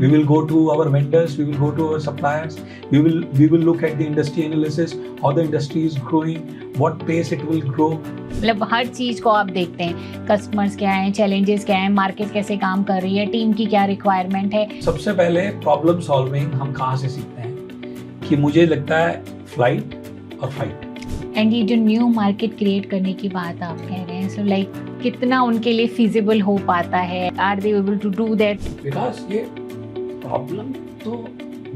We will go to our vendors, we will go to our suppliers, we will look at the industry analysis, how the industry is growing, what pace it will grow. मतलब हर चीज को आप देखते हैं, customers क्या हैं, challenges क्या हैं, मार्केट कैसे काम कर रही है, टीम की क्या रिक्वायरमेंट है। सबसे पहले प्रॉब्लम सॉल्विंग हम कहाँ से सीखते हैं कि मुझे लगता है फ्लाइट और फाइट। एंड ये जो न्यू मार्केट क्रिएट करने की बात आप कह रहे हैं, सो लाइक कितना उनके लिए फिजिबल हो पाता है, are they able to do that? Because ये प्रॉब्लम तो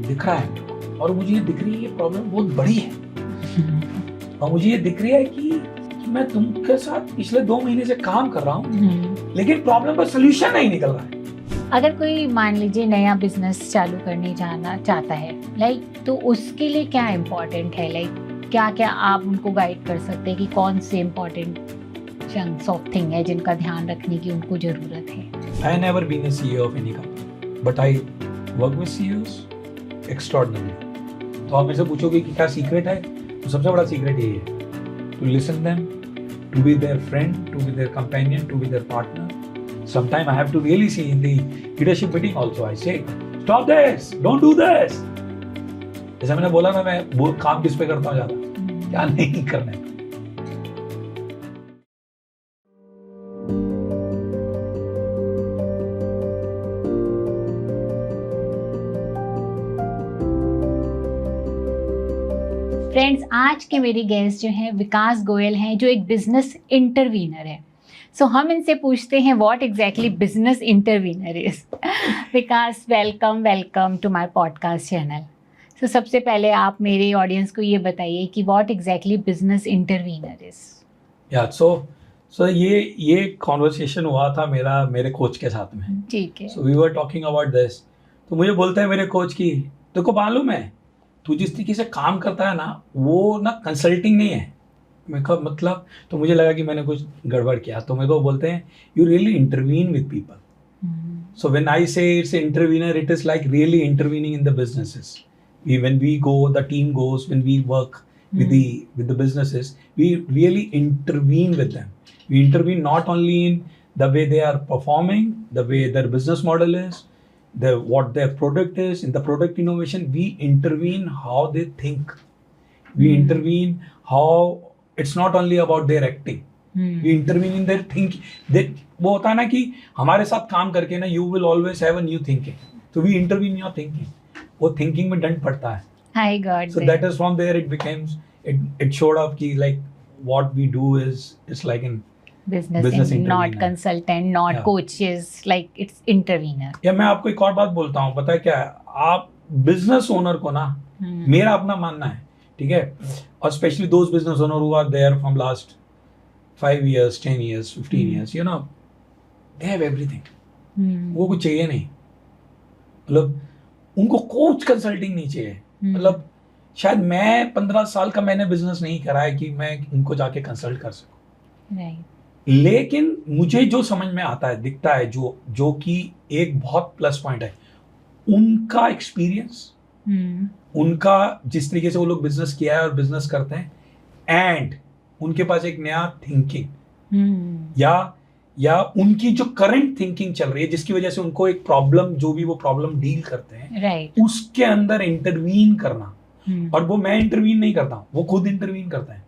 दिख रहा है और मुझे ये दिख रही है ये प्रॉब्लम बहुत बड़ी है और मुझे ये दिख रही है कि मैं तुमके साथ पिछले 2 महीने से काम कर रहा हूँ लेकिन प्रॉब्लम का सोल्यूशन नहीं निकल रहा है। अगर कोई मान लीजिए नया बिजनेस चालू करने जाना चाहता है, लाइक तो उसके लिए क्या इम्पोर्टेंट है, लाइक क्या क्या आप उनको गाइड कर सकते हैं कि कौन से इम्पोर्टेंट चंक्स ऑफ थिंग है जिनका ध्यान रखने की उनको जरूरत है? I never been a CEO of any company but I work with CEOs extraordinary. तो आप मेरे से पूछोगे कि क्या सीक्रेट है, तो सबसे बड़ा सीक्रेट यही है, to listen them, to be their friend, to be their companion, to be their partner. Sometimes I have to really see in the leadership meeting also I say stop this, don't do this। जैसे मैंने बोला ना, मैं वो काम किस पे करता हूँ ज्यादा, क्या नहीं करना है। फ्रेंड्स, आज के मेरे गेस्ट जो हैं विकास गोयल हैं, जो एक बिजनेस इंटरवीनर है। सो हम इनसे पूछते हैं what exactly business intervener is. Vikas, welcome to my podcast channel. So सबसे पहले आप मेरे ऑडियंस को ये बताइए कि what exactly business intervener is. या सो ये कॉन्वर्सेशन हुआ था मेरे कोच के साथ में। ठीक है। So we were talking about this. तो मुझे बोलते हैं मेरे कोच की, तेरे को मालूम है तू जिस तरीके से काम करता है ना, वो ना कंसल्टिंग नहीं है। मैं कहा मतलब, तो मुझे लगा कि मैंने कुछ गड़बड़ किया। तो मेरे को बोलते हैं you really intervene with people. So when I say it's intervener, it is like really intervening in the businesses. When we go, the team goes, when we work with the businesses, we really intervene with them. We intervene not only in the way they are performing, the way their business model is, what their product is, in the product innovation. We intervene how they think. We intervene how it's not only about their acting. We intervene in their thinking. वो होता है ना कि हमारे साथ काम करके ना, you will always have a new thinking. So we intervene in your thinking. वो थिंकिंग में डंड पड़ता है। I got so that is from there it becomes it showed up कि like what we do is it's like in business not consultant, not coaches, like it's intervener। या मैं आपको एक और बात बोलता हूँ, पता है क्या है, आप बिजनेस ओनर को ना, मेरा अपना मानना है, ठीक है, और specially those business owner who are there from last 5 years, 10 years, 15 years, you know, they have everything। वो कुछ चाहिए नहीं, मतलब उनको कोच कंसल्टिंग नहीं चाहिए। मतलब शायद मैं 15 साल का मैंने बिजनेस नहीं करा है कि मैं उनको जाके कंसल्ट कर सकूं। लेकिन मुझे जो समझ में आता है, दिखता है, जो कि एक बहुत प्लस पॉइंट है, उनका एक्सपीरियंस, उनका जिस तरीके से वो लोग बिजनेस किया है और बिजनेस करते हैं, एंड उनके पास एक नया थिंकिंग या उनकी जो करंट थिंकिंग चल रही है, जिसकी वजह से उनको एक प्रॉब्लम, जो भी वो प्रॉब्लम डील करते हैं, उसके अंदर इंटरवीन करना। और वो मैं इंटरवीन नहीं करता हूँ, वो खुद इंटरवीन करते हैं।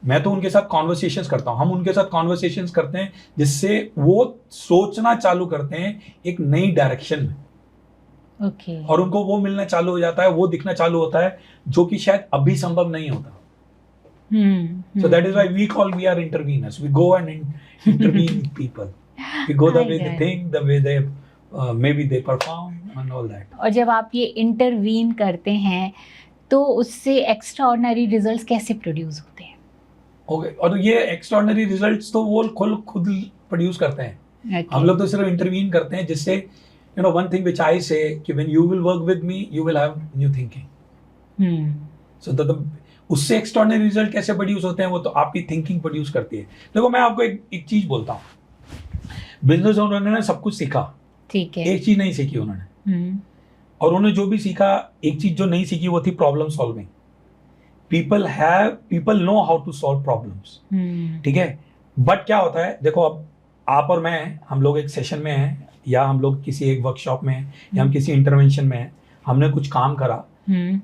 मैं तो उनके साथ कॉन्वर्सेशंस करता हूँ, हम उनके साथ कॉन्वर्सेशंस करते हैं, जिससे वो सोचना चालू करते हैं एक नई डायरेक्शन में। और उनको वो मिलना चालू हो जाता है, वो दिखना चालू होता है, जो कि शायद अभी संभव नहीं होता। So that is why we are interveners. We go and intervene with people. We go the way they think, the way they maybe they perform and all that. और जब आप ये इंटरवीन करते हैं तो उससे एक्स्ट्राऑर्डिनरी रिजल्ट्स कैसे produce होते हैं? ओके, और ये एक्स्ट्राऑर्डिनरी रिजल्ट्स तो वो खुद प्रोड्यूस करते हैं। हम लोग तो सिर्फ इंटरवीन करते हैं, जिससे you know, one thing which I say कि when you will work with me, you will have new thinking. So उससे एक्स्ट्राऑर्डिनरी रिजल्ट कैसे प्रोड्यूस होते हैं, वो तो आपकी थिंकिंग प्रोड्यूस करती है। देखो, मैं आपको एक चीज बोलता हूँ, बिजनेस ओनर ने सब कुछ सीखा, ठीक है, एक चीज नहीं सीखी उन्होंने, और उन्होंने जो भी सीखा, एक चीज जो नहीं सीखी वो थी problem solving. People know how to solve problems, ठीक है, बट क्या होता है, देखो अब आप और मैं, हम लोग एक सेशन में हैं, या हम लोग किसी एक वर्कशॉप में हैं, या हम किसी इंटरवेंशन में हैं, हमने कुछ काम करा,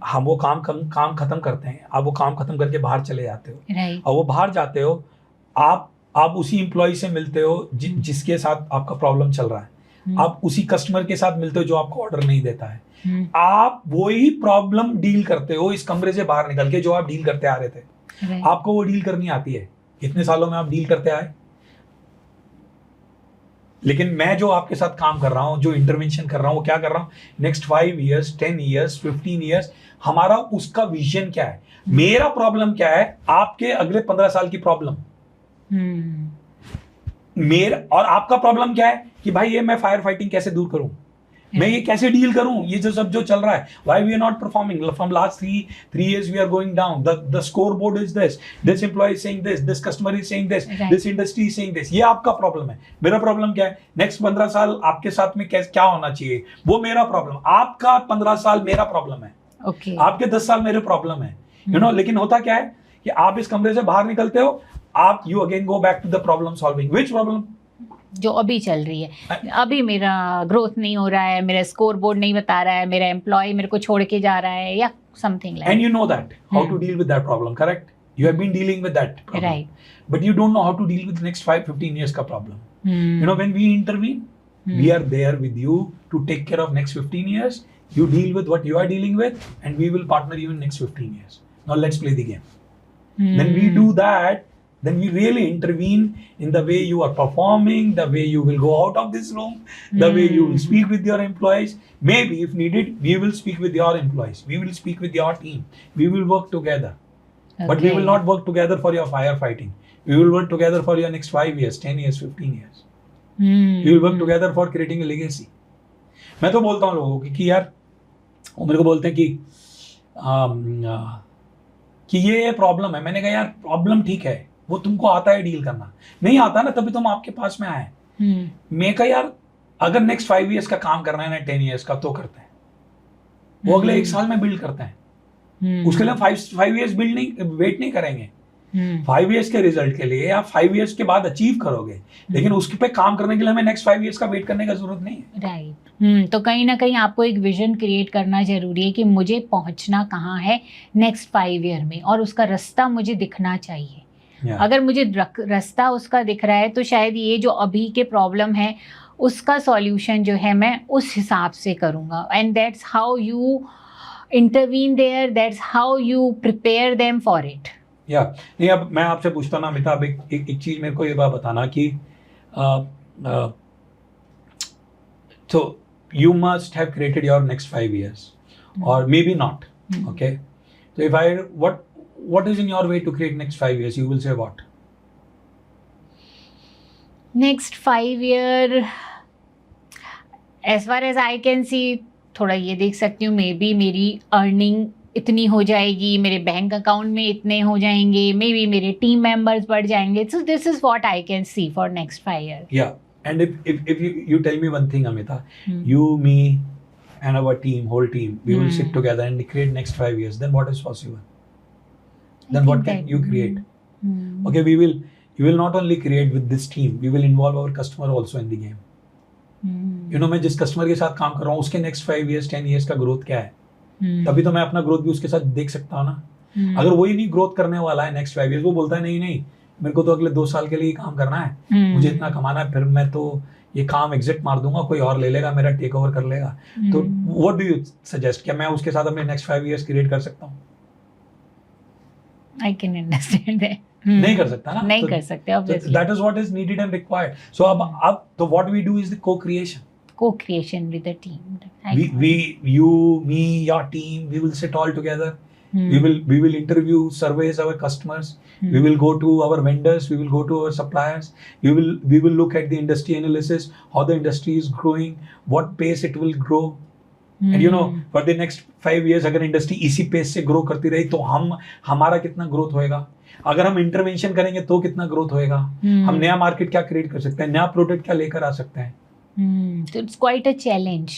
हम वो काम खत्म करते हैं, आप वो काम खत्म करके बाहर चले जाते हो, राइट, और वो बाहर जाते हो, आप उसी एम्प्लॉय से मिलते हो जिसके साथ आपका प्रॉब्लम चल रहा है, आप उसी कस्टमर के साथ मिलते हो जो आपको ऑर्डर नहीं देता है, आप वही प्रॉब्लम डील करते हो इस कमरे से बाहर निकल के जो आप डील करते आ रहे थे, राइट, आपको वो डील करनी आती है, इतने सालों में आप डील करते आए। लेकिन मैं जो आपके साथ काम कर रहा हूं, जो इंटरवेंशन कर रहा हूं, वो क्या कर रहा हूं, नेक्स्ट 5 years 10 years 15 years, हमारा उसका विजन क्या है, मेरा प्रॉब्लम क्या है, आपके अगले 15 साल की प्रॉब्लम, मेरा और आपका प्रॉब्लम क्या है कि भाई ये मैं फायर फाइटिंग कैसे दूर करूं, मैं ये कैसे डील करूं, ये जो सब जो चल रहा है, why we are not performing from last 3 years we are going down, the score board is this employ is saying this customer is saying this industry is saying this, ये आपका प्रॉब्लम है। मेरा प्रॉब्लम क्या है, next 15 साल आपके साथ में क्या होना चाहिए, वो मेरा प्रॉब्लम, आपका 15 साल मेरा प्रॉब्लम है, ओके, आपके 10 साल मेरे प्रॉब्लम है, यू नो। लेकिन होता क्या है कि आप इस कमरे से बाहर निकलते हो, आप you again go back to the problem solving, which problem जो अभी चल रही है, अभी मेरा ग्रोथ नहीं हो रहा है, मेरा स्कोर बोर्ड नहीं बता रहा है, मेरा एम्प्लॉय मेरे को छोड़ के जा रहा है, या something like, and you know that how to deal with that problem, correct? You have been dealing with that problem, Right. but you don't know how to deal with the next 5-15 years ka problem. You know, when we intervene, we are there with you to take care of next 15 years. You deal with what you are dealing with, and we will partner you in next 15 years. Now let's play the game. Then we do that, then we really intervene in the way you are performing, the way you will go out of this room, the way you will speak with your employees. Maybe if needed, we will speak with your employees, we will speak with your team, we will work together. But we will not work together for your firefighting. We will work together for your next 5 years, 10 years, 15 years. We will work together for creating a legacy. मैं तो बोलता हूँ लोगों को कि यार, वो मेरे को बोलते हैं कि ये प्रॉब्लम है। मैंने कहा यार प्रॉब्लम ठीक है, वो तुमको आता है डील करना, नहीं आता ना तभी तुम आपके पास में आए। मैं कहा यार अगर नेक्स्ट 5 years का काम करना है ना 10 years का तो करते हैं, वो अगले 1 साल में बिल्ड करते हैं, उसके लिए 5 years बिल्ड नहीं, वेट नहीं करेंगे। 5 years के रिजल्ट के लिए आप 5 years के बाद अचीव करोगे, लेकिन उसके पे काम करने के लिए हमें नेक्स्ट 5 years का वेट करने का जरूरत नहीं है। राइट, तो कहीं ना कहीं आपको एक विजन क्रिएट करना जरूरी है कि मुझे पहुंचना कहाँ है नेक्स्ट 5 year में, और उसका रास्ता मुझे दिखना चाहिए। अगर मुझे रास्ता उसका दिख रहा है तो शायद ये जो अभी के प्रॉब्लम है उसका सॉल्यूशन जो है मैं उस हिसाब से करूँगा, and that's how you intervene there, that's how you prepare them for it. या नहीं, अब मैं आपसे पूछता ना अमिताभ, एक चीज मेरे को ये बात बताना कि so you must have created your next 5 years, or maybe not. Okay, so if what is in your way to create next 5 years, you will say what? Next 5 year as far as I can see, थोड़ा ये देख सकती हूँ, may be मेरी earning इतनी हो जाएगी, मेरे बैंक अकाउंट में इतने हो जाएंगे, मे बी मेरे टीम मेंबर्स बढ़ जाएंगे। So this is what I can C for next 5 year. Yeah, and if you tell me one thing, Amita, you, me, and our team, whole team, we will sit together and create next 5 years. Then what is possible? Then what can you create? Okay, you will not only create with this team, we will involve our customer also in the game. You know, मैं जिस customer के साथ काम कर रहा हूँ उसके next 5 years 10 years का ग्रोथ क्या है, तभी तो मैं अपना ग्रोथ भी उसके साथ देख सकता हूँ ना। अगर वही नहीं ग्रोथ करने वाला है नेक्स्ट 5 years, वो बोलता है नहीं मेरे को तो अगले 2 साल के लिए काम करना है, मुझे इतना कमाना है, फिर मैं तो ये काम एग्जिट मार दूंगा, कोई और ले लेगा, मेरा टेक ओवर कर लेगा। तो व्हाट डू यू सजेस्ट, क्या मैं उसके साथ अपने नेक्स्ट 5 years क्रिएट कर सकता हूँ? I can understand that. नहीं कर सकता ना, नहीं कर सकते obviously. That is what is needed and required. So अब तो what we do is the co-creation. Co-creation with the team. You, me, your team, we will sit all together. We will interview, surveys our customers. We will go to our vendors. We will go to our suppliers. We will look at the industry analysis, how the industry is growing, what pace it will grow. And you know, for the next 5 years अगर industry इसी pace से grow करती रही तो हमारा कितना growth होएगा, अगर हम इंटरवेंशन करेंगे तो कितना ग्रोथ होएगा, हम नया मार्केट क्या क्रिएट कर सकते हैं, नया प्रोडक्ट क्या लेकर आ सकते हैं। तो it's quite a challenge.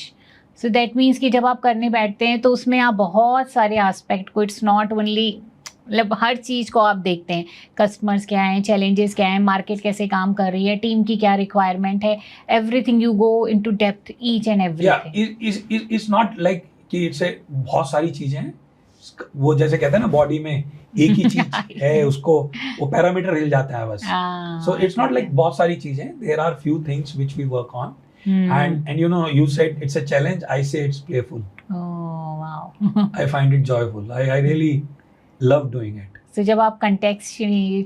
So that means कि जब आप करने बैठते हैं तो उसमें आप बहुत सारे एस्पेक्ट को, इट्स नॉट ओनली मतलब हर चीज़ को आप देखते हैं, कस्टमर्स क्या हैं, चैलेंजेस क्या हैं, मार्केट कैसे काम कर रही है, टीम की क्या रिक्वायरमेंट है, everything you go into depth each and everything. It's not like कि इट्स बहुत सारी चीजें हैं, वो जैसे कहते हैं ना बॉडी में एक ही चीज है, उसको वो पैरामीटर हिल जाता है बस. सो इट्स नॉट लाइक बहुत सारी चीजें, there are few things which we work on. And you know, you said it's a challenge, I say it's playful. Oh wow. I find it joyful. I really love doing it. So जब आप context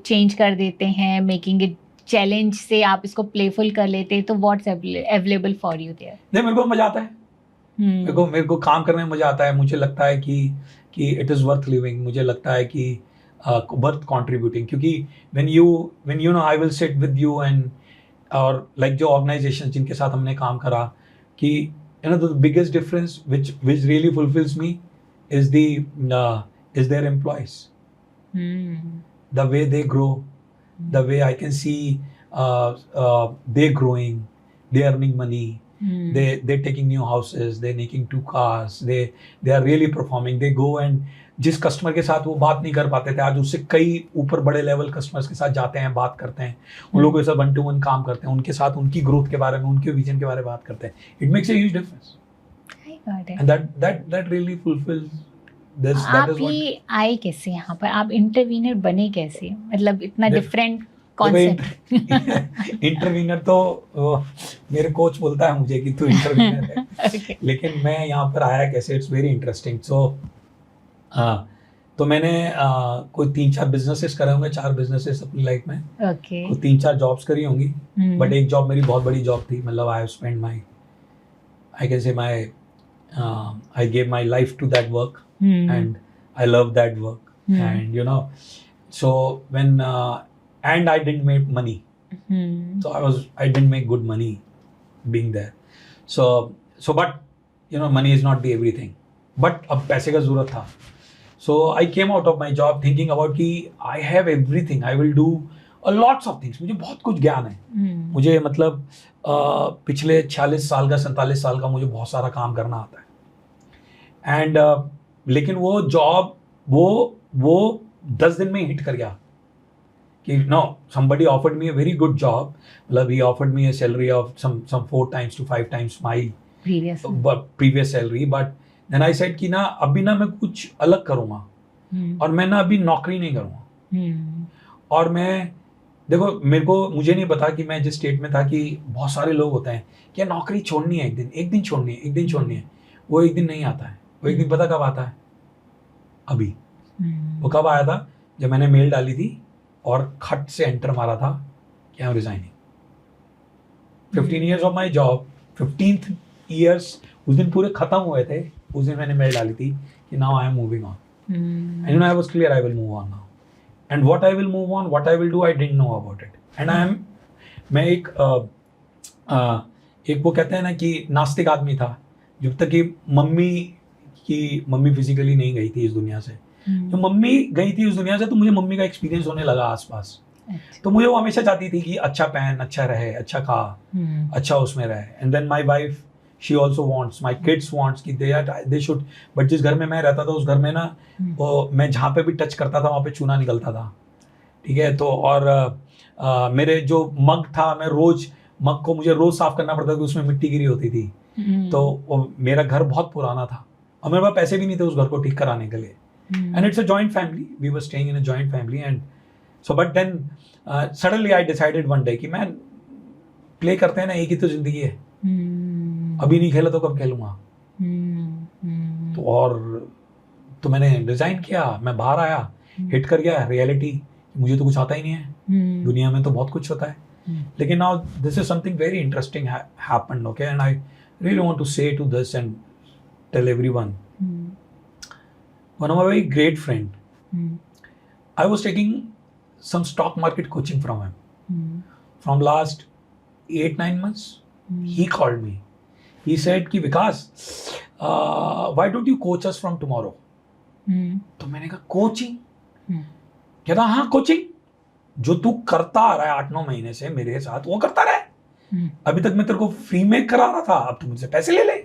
change कर देते हैं, making it challenge से आप इसको playful कर लेते हैं, तो what's available for you there? नहीं, मेरे को मजा आता है. मेरे को काम करने में मजा आता है. मुझे लगता है कि it is worth living. मुझे लगता है कि worth contributing. क्योंकि when you know I will sit with you and और लाइक जो ऑर्गेनाइजेशन जिनके साथ हमने काम करा, कि you know the biggest difference which really fulfills me is their employees. The way they grow, the way I can see they growing, they earning money, they're taking new houses, they're making 2 cars, they are really performing. They go and जिस customer के साथ वो बात नहीं कर पाते थे, आज उससे कई ऊपर बड़े लेवल कस्टमर्स के साथ जाते हैं, बात करते हैं, उन लोगों के साथ 1-to-1 काम करते हैं, उनके साथ उनकी ग्रोथ के बारे में, उनके विजन के बारे में बात करते हैं. It makes a huge difference. And that really fulfils this. That is what. आए कैसे यहाँ पर, आप इंटरवीनर बने कैसे, मतलब इतना डिफरेंट कॉन्सेप्ट. इंटरवीनर तो मेरे कोच बोलता है मुझे कि तू इंटरवीनर है. Okay. लेकिन मैं यहाँ पर आया कैसे, इट्स वेरी इंटरेस्टिंग. सो तो मैंने कोई 3-4 बिजनेसेस करे होंगे, 4 बिजनेसेस अपनी लाइफ में. ओके. कोई 3-4 जॉब्स करी होंगी, बट एक जॉब मेरी बहुत बड़ी जॉब थी. मतलब I have spend my, I can say my, I gave my life to that work and I love that work. And you know, so when and I didn't make money. So I didn't make good money being there. So but you know, money is not the everything. But अब पैसे का जरूरत था. So I came out of my job thinking about कि I have everything. I will do a lots of things. मुझे बहुत कुछ ज्ञान है. मुझे मतलब पिछले 46 साल का 47 साल का मुझे बहुत सारा काम करना आता है. And लेकिन वो जॉब वो 10 दिन में हिट कर गया. कि no, somebody offered me a very good job. मतलब he offered me a salary of some 4 times to 5 times my previous salary. But then I said कि ना अभी ना मैं कुछ अलग करूँगा, और मैं ना अभी नौकरी नहीं करूँगा. और मैं देखो, मुझे नहीं पता कि मैं जिस स्टेट में था कि बहुत सारे लोग होते हैं कि नौकरी छोड़नी है, एक दिन छोड़नी है. वो एक दिन नहीं आता है. वो एक दिन पता कब आता है? अभी. वो कब आया था? जब मैंने मेल डाली थी और खट से एंटर मारा था कि I am resigning. 15 years of my job, 15th years उस दिन पूरे खत्म हुए थे. उस दिन मैंने मेल डाली थी कि now I am moving on. And you know, I was clear I will move on now. And what I will move on, what I will do, I didn't know about it. And मैं एक वो कहते हैं ना कि नास्तिक आदमी था, जब तक कि मम्मी फिजिकली नहीं गई थी इस दुनिया से. तो मम्मी गई थी उस दुनिया से, तो मुझे मम्मी का एक्सपीरियंस होने लगा आसपास. तो मुझे वो हमेशा चाहती थी कि अच्छा पहन, अच्छा रहे, अच्छा खा, अच्छा उसमें रहे. And then my wife, she also wants, my kids wants कि दे शुड. बट जिस घर में मैं रहता था, उस घर में ना वो मैं जहाँ पे भी टच करता था वहाँ पे चूना निकलता था. ठीक है. तो और मेरे जो मग था, मैं मग को मुझे रोज साफ करना पड़ता था, उसमें मिट्टी गिरी होती थी. तो मेरा घर बहुत पुराना था और मेरे पास पैसे भी नहीं थे उस घर को ठीक कराने के लिए. And it's a joint family. We were staying in a joint family, and so but then suddenly I decided one day कि मैं play करते हैं ना, एक ही तो जिंदगी है. अभी नहीं खेला तो कब खेलूंगा. तो मैंने रिजाइन किया. मैं बाहर आया, हिट कर गया रियलिटी. मुझे तो कुछ आता ही नहीं है. दुनिया में तो बहुत कुछ होता है. लेकिन now this is something very interesting happened, okay, and I really want to say to this and tell everyone. One of my very great friend, I was taking some stock market coaching from him. From last 8-9 months, he called me. He said कि विकास, why don't you coach us from tomorrow? तो मैंने कहा coaching? कहता हाँ coaching. जो तू करता आ रहा है 8-9 महीने से मेरे साथ, वो करता रहे. अभी तक मैं तेरे को फ्री में करा रहा था, अब तू मुझसे पैसे ले ले.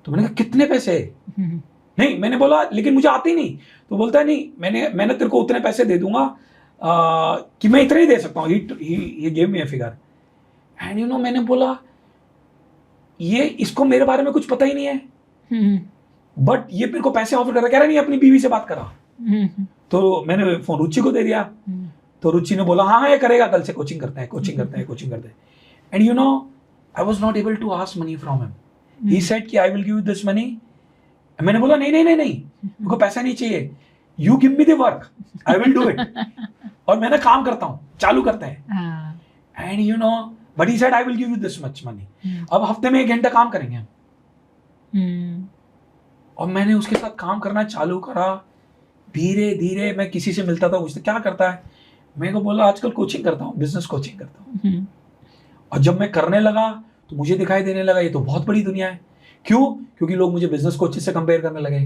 तो मैंने कहा कितने पैसे? नहीं, मैंने बोला लेकिन मुझे आती नहीं। तो बोलता है नहीं, मैंने तेरे को उतने पैसे दे दूंगा कि मैं इतना ही दे सकता हूँ। He gave me a figure and मैंने बोला ये इसको मेरे बारे में कुछ पता ही नहीं है, बट ये मेरे को पैसे ऑफर कर रहा, कह रहा नहीं अपनी बीवी से बात करा। तो मैंने फोन रुचि को दे दिया। तो रुचि ने बोला हाँ ये करेगा, कल से कोचिंग करते हैं। And I was not able to ask money from him. He said कि I will give you this money. मैंने बोला नहीं, मेरे को पैसा नहीं चाहिए, you give me the work, I will do it. और मैंने काम करता हूँ, चालू करते हैं। And but he said I will give you this much money. अब हफ्ते में 1 घंटा काम करेंगे हम। और मैंने उसके साथ काम करना चालू करा। धीरे धीरे मैं किसी से मिलता था, पूछता क्या करता है, मेरे को बोला आजकल कोचिंग करता हूँ, बिजनेस कोचिंग करता हूँ। और जब मैं करने लगा तो मुझे दिखाई देने लगा ये तो बहुत बड़ी दुनिया है। क्यों? क्योंकि लोग मुझे बिजनेस कोचेस से कंपेयर करने लगे।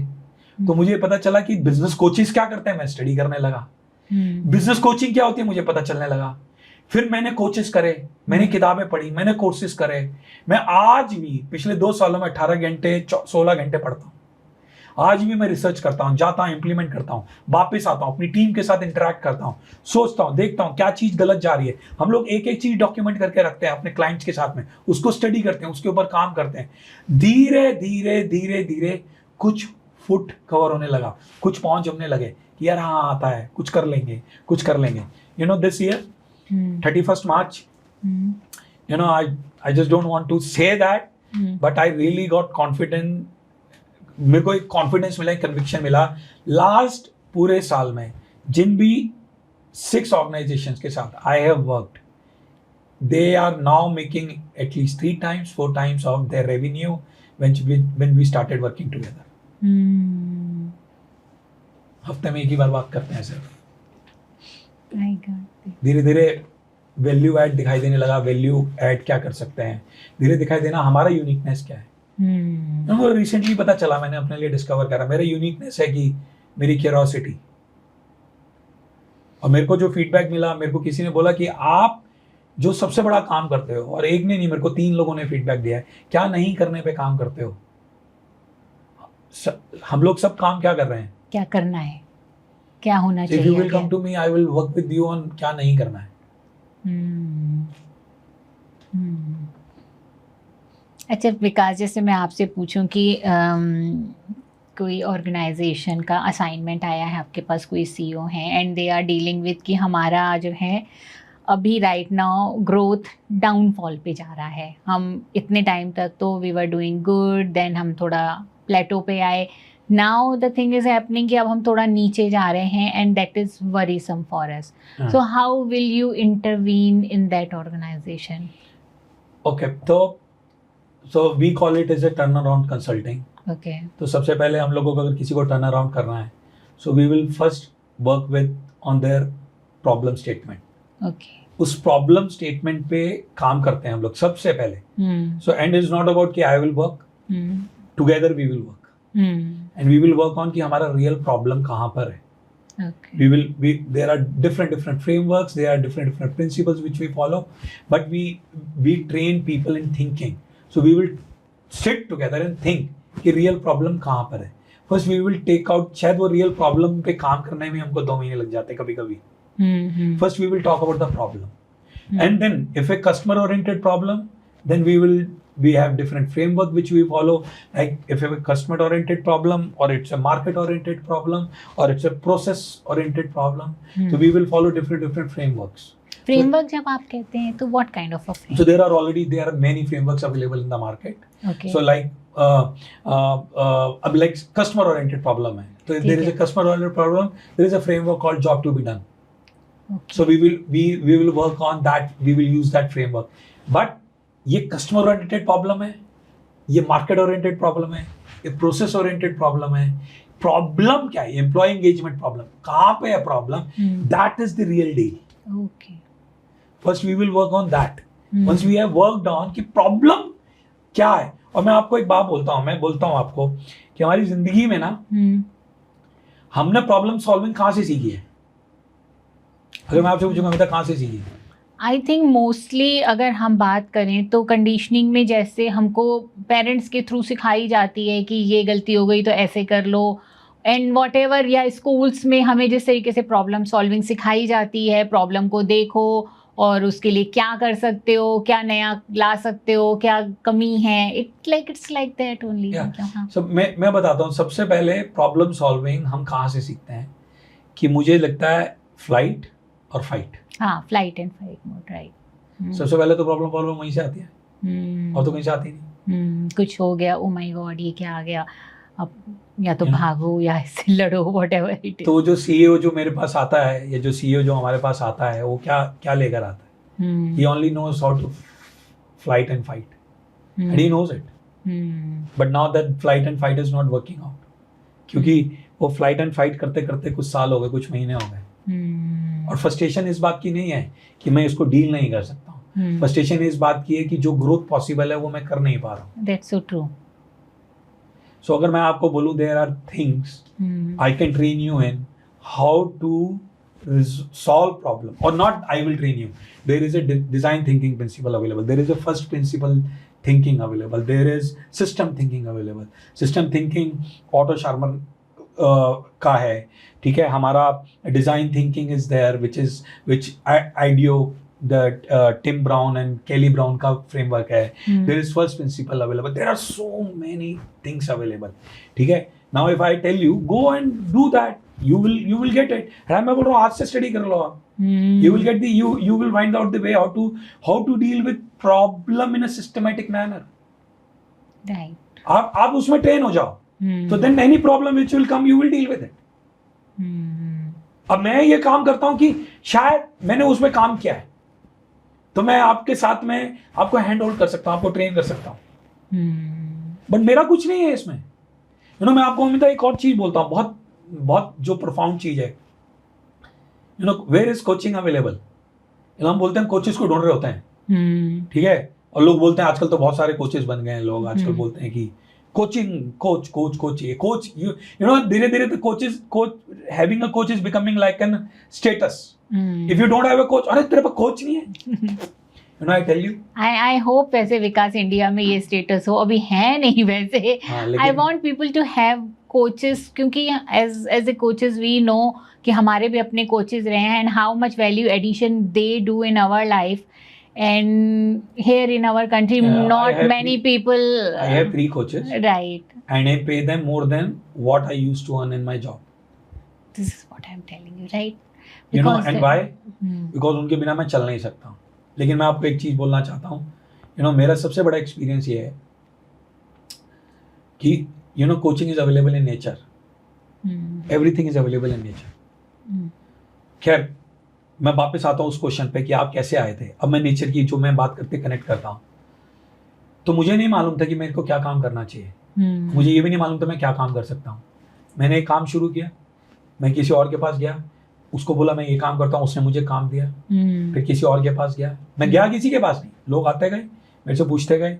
तो मुझे पता चला कि बिजनेस कोचेस क्या करते हैं, मैं स्टडी करने लगा। बिजनेस कोचिंग क्या होती है मुझे पता चलने लगा। फिर मैंने कोचेस करे, मैंने किताबें पढ़ी, मैंने कोर्सेज करे। मैं आज भी पिछले 2 सालों में 18 घंटे 16 घंटे पढ़ता हूँ। आज भी मैं रिसर्च करता हूँ, जाता हूँ, इंप्लीमेंट करता हूँ, वापस आता हूँ, अपनी टीम के साथ इंटरेक्ट करता हूँ, सोचता हूँ, देखता हूँ क्या चीज गलत जा रही है। हम लोग एक एक चीज डॉक्यूमेंट करके रखते हैं अपने क्लाइंट्स के साथ में, उसको स्टडी करते हैं, उसके ऊपर काम करते हैं। धीरे धीरे धीरे धीरे कुछ फुट कवर होने लगा, कुछ पाँव जमने लगे कि यार हाँ आता है, कुछ कर लेंगे। This year 31st March, I just don't want to say that, but I really got confident. मेरे को एक कॉन्फिडेंस मिला, एक कन्विक्शन मिला। लास्ट पूरे साल में जिन भी 6 ऑर्गेनाइजेशंस के साथ I have worked, they are now making at least 3 times 4 times of their revenue when we started working together. हफ्ते में एक ही बार बात करते हैं सिर्फ। धीरे धीरे वैल्यू ऐड दिखाई देने लगा। वैल्यू ऐड क्या कर सकते हैं, धीरे दिखाई देना हमारा यूनिकनेस क्या है। वो रिसेंटली पता चला, मैंने अपने लिए डिस्कवर करा मेरा यूनिकनेस है कि मेरी क्यूरियोसिटी। और मेरे को जो फीडबैक मिला, मेरे को किसी ने बोला कि आप जो सबसे बड़ा काम करते हो, और एक ने नहीं मेरे को 3 लोगों ने फीडबैक दिया है, क्या नहीं करने पे काम करते हो। हम लोग सब काम क्या कर रहे हैं, क्या करना है, क्या होना चाहिए। If you will come to me, I will work with you on क्या नहीं करना है। अच्छा विकास, जैसे मैं आपसे पूछूं कि कोई ऑर्गेनाइजेशन का असाइनमेंट आया है आपके पास, कोई CEO है and they are dealing with कि हमारा जो है अभी राइट नाउ ग्रोथ डाउनफॉल पे जा रहा है, हम इतने टाइम तक तो we were doing good, then हम थोड़ा प्लेटो पे आए, now the thing is happening कि अब हम थोड़ा नीचे जा रहे हैं and that is worrisome for us. So how will you intervene in that organization? Okay, तो we call it as a turn around consulting. Okay, तो सबसे पहले हम लोगों को अगर किसी को टर्न अराउंड करना है, so we will first work with on their problem statement. Okay, उस प्रॉब्लम स्टेटमेंट पे काम करते हैं हम लोग सबसे पहले। So and is not about कि I will work, together we will work and we will work on कि हमारा रियल प्रॉब्लम कहाँ पर है। There are different frameworks, there are different principles which we follow, but we train people in thinking. So we will sit together and think कि real problem कहाँ पर है। First we will take out, शायद वो real problem पे काम करने में हमको 2 महीने लग जाते हैं कभी-कभी। First we will talk about the problem, and then if a customer oriented problem, then we have different framework which we follow. Like if you have a customer oriented problem, or it's a market oriented problem, or it's a process oriented problem, so we will follow different frameworks. Framework जब आप कहते हैं तो what kind of a framework? So there are many frameworks available in the market. Okay. So like अब like customer oriented problem है, so if there is a customer oriented problem, there is a framework called job to be done. Okay. So we will work on that, we will use that framework. But ये customer oriented problem है, ये market oriented problem है, ये process oriented problem है। Problem क्या है? Employ engagement problem. कहाँ पे है problem? That is the real deal. Okay, first we will work on that. Once we have worked on कि प्रॉब्लम क्या है। और मैं आपको एक बात बोलता हूँ आपको कि हमारी जिंदगी में ना हमने प्रॉब्लम सॉल्विंग कहाँ से सीखी है? अगर मैं आपसे पूछूंगा अमिता कहाँ से सीखी? आई थिंक मोस्टली अगर हम बात करें तो कंडीशनिंग में जैसे हमको पेरेंट्स के थ्रू सिखाई जाती है कि ये गलती हो गई तो ऐसे कर लो, एंड वॉट एवर, या स्कूल्स में हमें जिस तरीके से प्रॉब्लम सॉल्विंग सिखाई जाती है, प्रॉब्लम को देखो और उसके लिए क्या कर सकते हो, क्या नया ला सकते हो, क्या कमी है, इट्स लाइक दैट ओनली। हाँ सब मैं बताता हूँ। सबसे पहले प्रॉब्लम सॉल्विंग हम कहाँ से सीखते हैं कि मुझे लगता है फ्लाइट और फाइट। हाँ, flight and fight mode, right. सबसे पहले तो प्रॉब्लम वहीं से आती है, और तो कहीं से आती नहीं। कुछ हो गया, ओ माय गॉड ये क्या आ गया, अब या तो You know? भागो या इससे लड़ो, व्हाटएवर इट इज। तो जो सीईओ जो मेरे पास आता है, या जो सीईओ जो हमारे पास आता है, वो क्या क्या लेकर आता है? He only knows how to flight and fight, and he knows it. But now that flight and fight is not working out, क्योंकि वो फ्लाइट एंड फाइट करते करते कुछ साल हो गए, कुछ महीने हो गए, और फ्रस्ट्रेशन इस बात की नहीं है कि मैं इसको डील नहीं कर सकता हूँ। फ्रस्ट्रेशन इस बात की है कि जो ग्रोथ पॉसिबल है वो मैं कर नहीं पा रहा हूँ। That's so true. सो अगर मैं आपको बोलूँ there are things I can train you in how to solve problem, or not I will train you. There is a design thinking principle available, there is a first principle thinking available, there is system thinking available. System thinking Otto Scharmer का है, ठीक है। हमारा design thinking is there, which IDEO, that Tim Brown and Kelly Brown का framework है। There is first principle available, there are so many things available, ठीक है। Now if I tell you go and do that, you will get it। मैं बोल रहा हूँ आज से स्टडी कर लो आप, you will get you will find out the way how to deal with problem in a systematic manner, right। आप उसमें ट्रेन हो जाओ, तो then any problem which will come you will deal with it। अब मैं ये काम करता हूँ कि शायद मैंने उसमें काम किया है, तो मैं आपके साथ में आपको हैंड होल्ड कर सकता हूँ, आपको ट्रेन कर सकता हूँ, बट मेरा कुछ नहीं है इसमें। मैं आपको हमेशा एक और चीज बोलता हूँ, बहुत बहुत जो प्रोफाउंड चीज है। Where is coaching available? हम बोलते हैं कोचेस को ढूंढ रहे होते हैं, ठीक है, और लोग बोलते हैं आजकल तो बहुत सारे कोचेस बन गए हैं, लोग आजकल बोलते हैं कि कोचिंग कोच धीरे धीरे तो coach having a coach is becoming like an status. If you don't have a coach, अरे तेरे पास कोच नहीं है, I tell you, I hope वैसे विकास इंडिया में ये स्टेटस हो, अभी है नहीं वैसे। I want people to have coaches, क्योंकि as a coaches we know कि हमारे भी अपने coaches रहे हैं, and how much value addition they do in our life, and here in our country not many people. I have 3 coaches, right, and I pay them more than what I used to earn in my job. This is what I'm telling you, right? And why? Because उनके बिना मैं चल नहीं सकता हूँ। लेकिन मैं आपको एक चीज बोलना चाहता हूँ, मेरा सबसे बड़ा एक्सपीरियंस ये है कि coaching is available in nature, everything is available in nature. खैर मैं वापस आता हूँ उस क्वेश्चन पे कि आप कैसे आए थे। अब मैं नेचर की जो मैं बात करते कनेक्ट करता हूँ, तो मुझे नहीं मालूम था कि मेरे को क्या काम करना चाहिए, मुझे ये भी नहीं मालूम था मैं क्या काम कर सकता हूँ। मैंने एक काम शुरू किया, मैं किसी और के पास गया, उसको बोला मैं ये काम करता हूँ, उसने मुझे काम दिया। फिर किसी और के पास गया, मैं गया किसी के पास नहीं, लोग आते गए मेरे से पूछते गए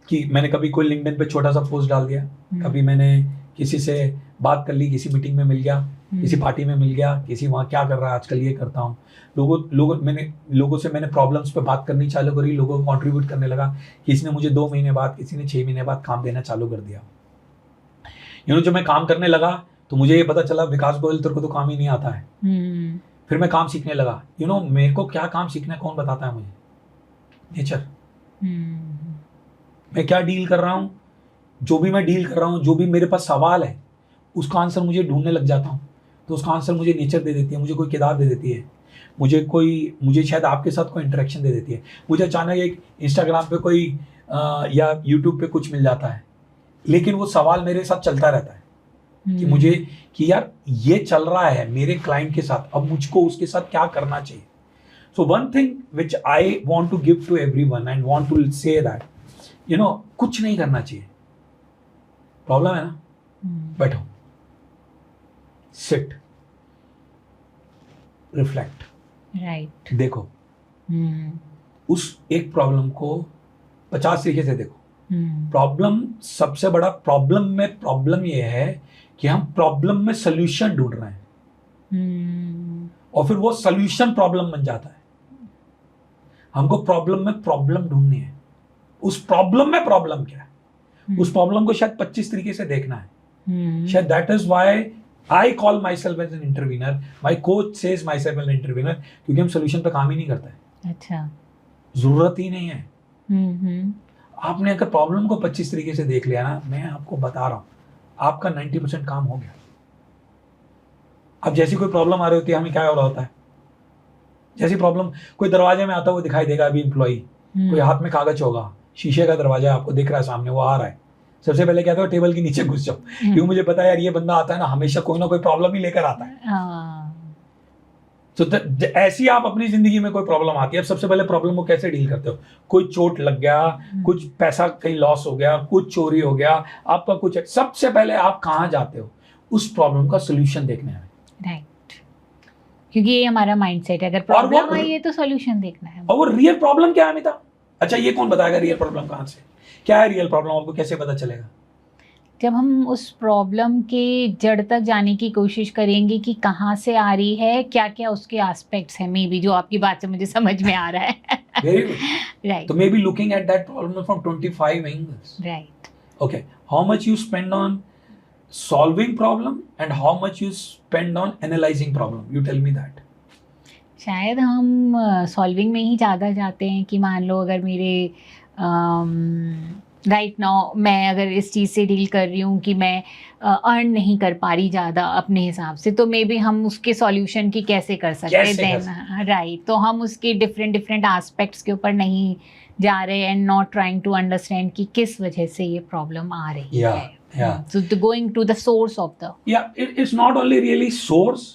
कि मैंने कभी कोई लिंक्डइन पे छोटा सा पोस्ट डाल दिया, कभी मैंने किसी से बात कर ली, किसी मीटिंग में मिल गया, किसी पार्टी में मिल गया, किसी वहाँ क्या कर रहा है आजकल ये करता हूँ। लोगों से मैंने प्रॉब्लम्स पे बात करनी चालू करी, लोगों को कंट्रीब्यूट करने लगा। किसी ने मुझे 2 महीने बाद, किसी ने 6 महीने बाद काम देना चालू कर दिया। जब मैं काम करने लगा तो मुझे ये पता चला विकास गोयल तेरे को तो काम ही नहीं आता है। फिर मैं काम सीखने लगा। मेरे को क्या काम सीखना है कौन बताता है मुझे? नेचर। मैं क्या डील कर रहा हूँ, जो भी मैं डील कर रहा हूँ, जो भी मेरे पास सवाल है उसका आंसर मुझे ढूंढने लग जाता हूँ, तो उसका आंसर मुझे नेचर दे देती है, मुझे कोई किताब दे देती है, मुझे शायद आपके साथ कोई इंटरेक्शन दे देती है, मुझे अचानक एक इंस्टाग्राम पे कोई या यूट्यूब पे कुछ मिल जाता है, लेकिन वो सवाल मेरे साथ चलता रहता है कि मुझे कि यार ये चल रहा है मेरे क्लाइंट के साथ, अब मुझको उसके साथ क्या करना चाहिए। So one thing which I want to give to everyone and want to say that कुछ नहीं करना चाहिए। प्रॉब्लम है ना, बैठो, सिट, रिफ्लेक्ट, राइट, देखो उस एक प्रॉब्लम को 50 तरीके से देखो। प्रॉब्लम, सबसे बड़ा प्रॉब्लम ये है कि हम प्रॉब्लम में सोल्यूशन ढूंढ रहे हैं और फिर वो सोल्यूशन प्रॉब्लम बन जाता है। हमको प्रॉब्लम में प्रॉब्लम ढूंढनी है, उस प्रॉब्लम में प्रॉब्लम क्या है, उस प्रॉब्लम को शायद 25 तरीके से देखना है। शायद that is why I call my self as an intervener, my coach says my self as an intervener, क्योंकि हम सोल्यूशन पे काम ही नहीं करते हैं। अच्छा, जरूरत ही नहीं है। आपने अगर प्रॉब्लम को 25 तरीके से देख लिया ना, मैं आपको बता रहा हूं आपका 90% काम हो गया। अब जैसी कोई प्रॉब्लम आ रही होती है, हमें क्या हो रहा होता है, जैसी प्रॉब्लम कोई दरवाजे में आता हुआ दिखाई देगा अभी एम्प्लॉई, कोई हाथ में कागज होगा, शीशे का दरवाजा आपको दिख रहा है सामने, वो आ रहा है, सबसे पहले क्या था, टेबल के नीचे घुस जाओ, क्योंकि मुझे पता है यार ये बंदा आता है ना हमेशा कोई ना कोई प्रॉब्लम ही लेकर आता है। तो ऐसी आप अपनी जिंदगी में कोई प्रॉब्लम आती है, अब सबसे पहले प्रॉब्लम को कैसे डील करते हो, कोई चोट लग गया, कुछ पैसा कहीं लॉस हो गया, कुछ चोरी हो गया, आपका कुछ, सबसे पहले आप कहाँ जाते हो, उस प्रॉब्लम का सोल्यूशन देखने में। राइट, क्योंकि ये हमारा माइंडसेट है, अगर प्रॉब्लम आई है तो सॉल्यूशन देखना है। और वो रियल प्रॉब्लम क्या है अमिता? अच्छा ये कौन बताएगा रियल प्रॉब्लम कहाँ से, क्या है रियल प्रॉब्लम, आपको कैसे पता चलेगा? जब हम उस प्रॉब्लम के जड़ तक जाने की कोशिश करेंगे कि कहाँ से आ रही है, क्या क्या उसके एस्पेक्ट्स हैं, मे बी जो आपकी बात से मुझे समझ में आ रहा है। Very good, right. तो maybe looking at that problem from 25 angles. Right, okay, how much you spend on solving problem and how much you spend on analyzing problem, you tell me that. शायद हम solving में ही ज़्यादा जाते हैं कि मान लो अगर मेरे राइट नाउ मैं अगर इस चीज़ से डील कर रही हूँ कि मैं अर्न नहीं कर पा रही ज़्यादा अपने हिसाब से, तो मे बी हम उसके सॉल्यूशन की कैसे कर सकते हैं देन, राइट। तो हम उसके डिफरेंट एस्पेक्ट्स के ऊपर नहीं जा रहे and not trying to understand कि किस वजह से ये प्रॉब्लम आ रही है। Yeah. So going to the source of the. Yeah, it's not only really source.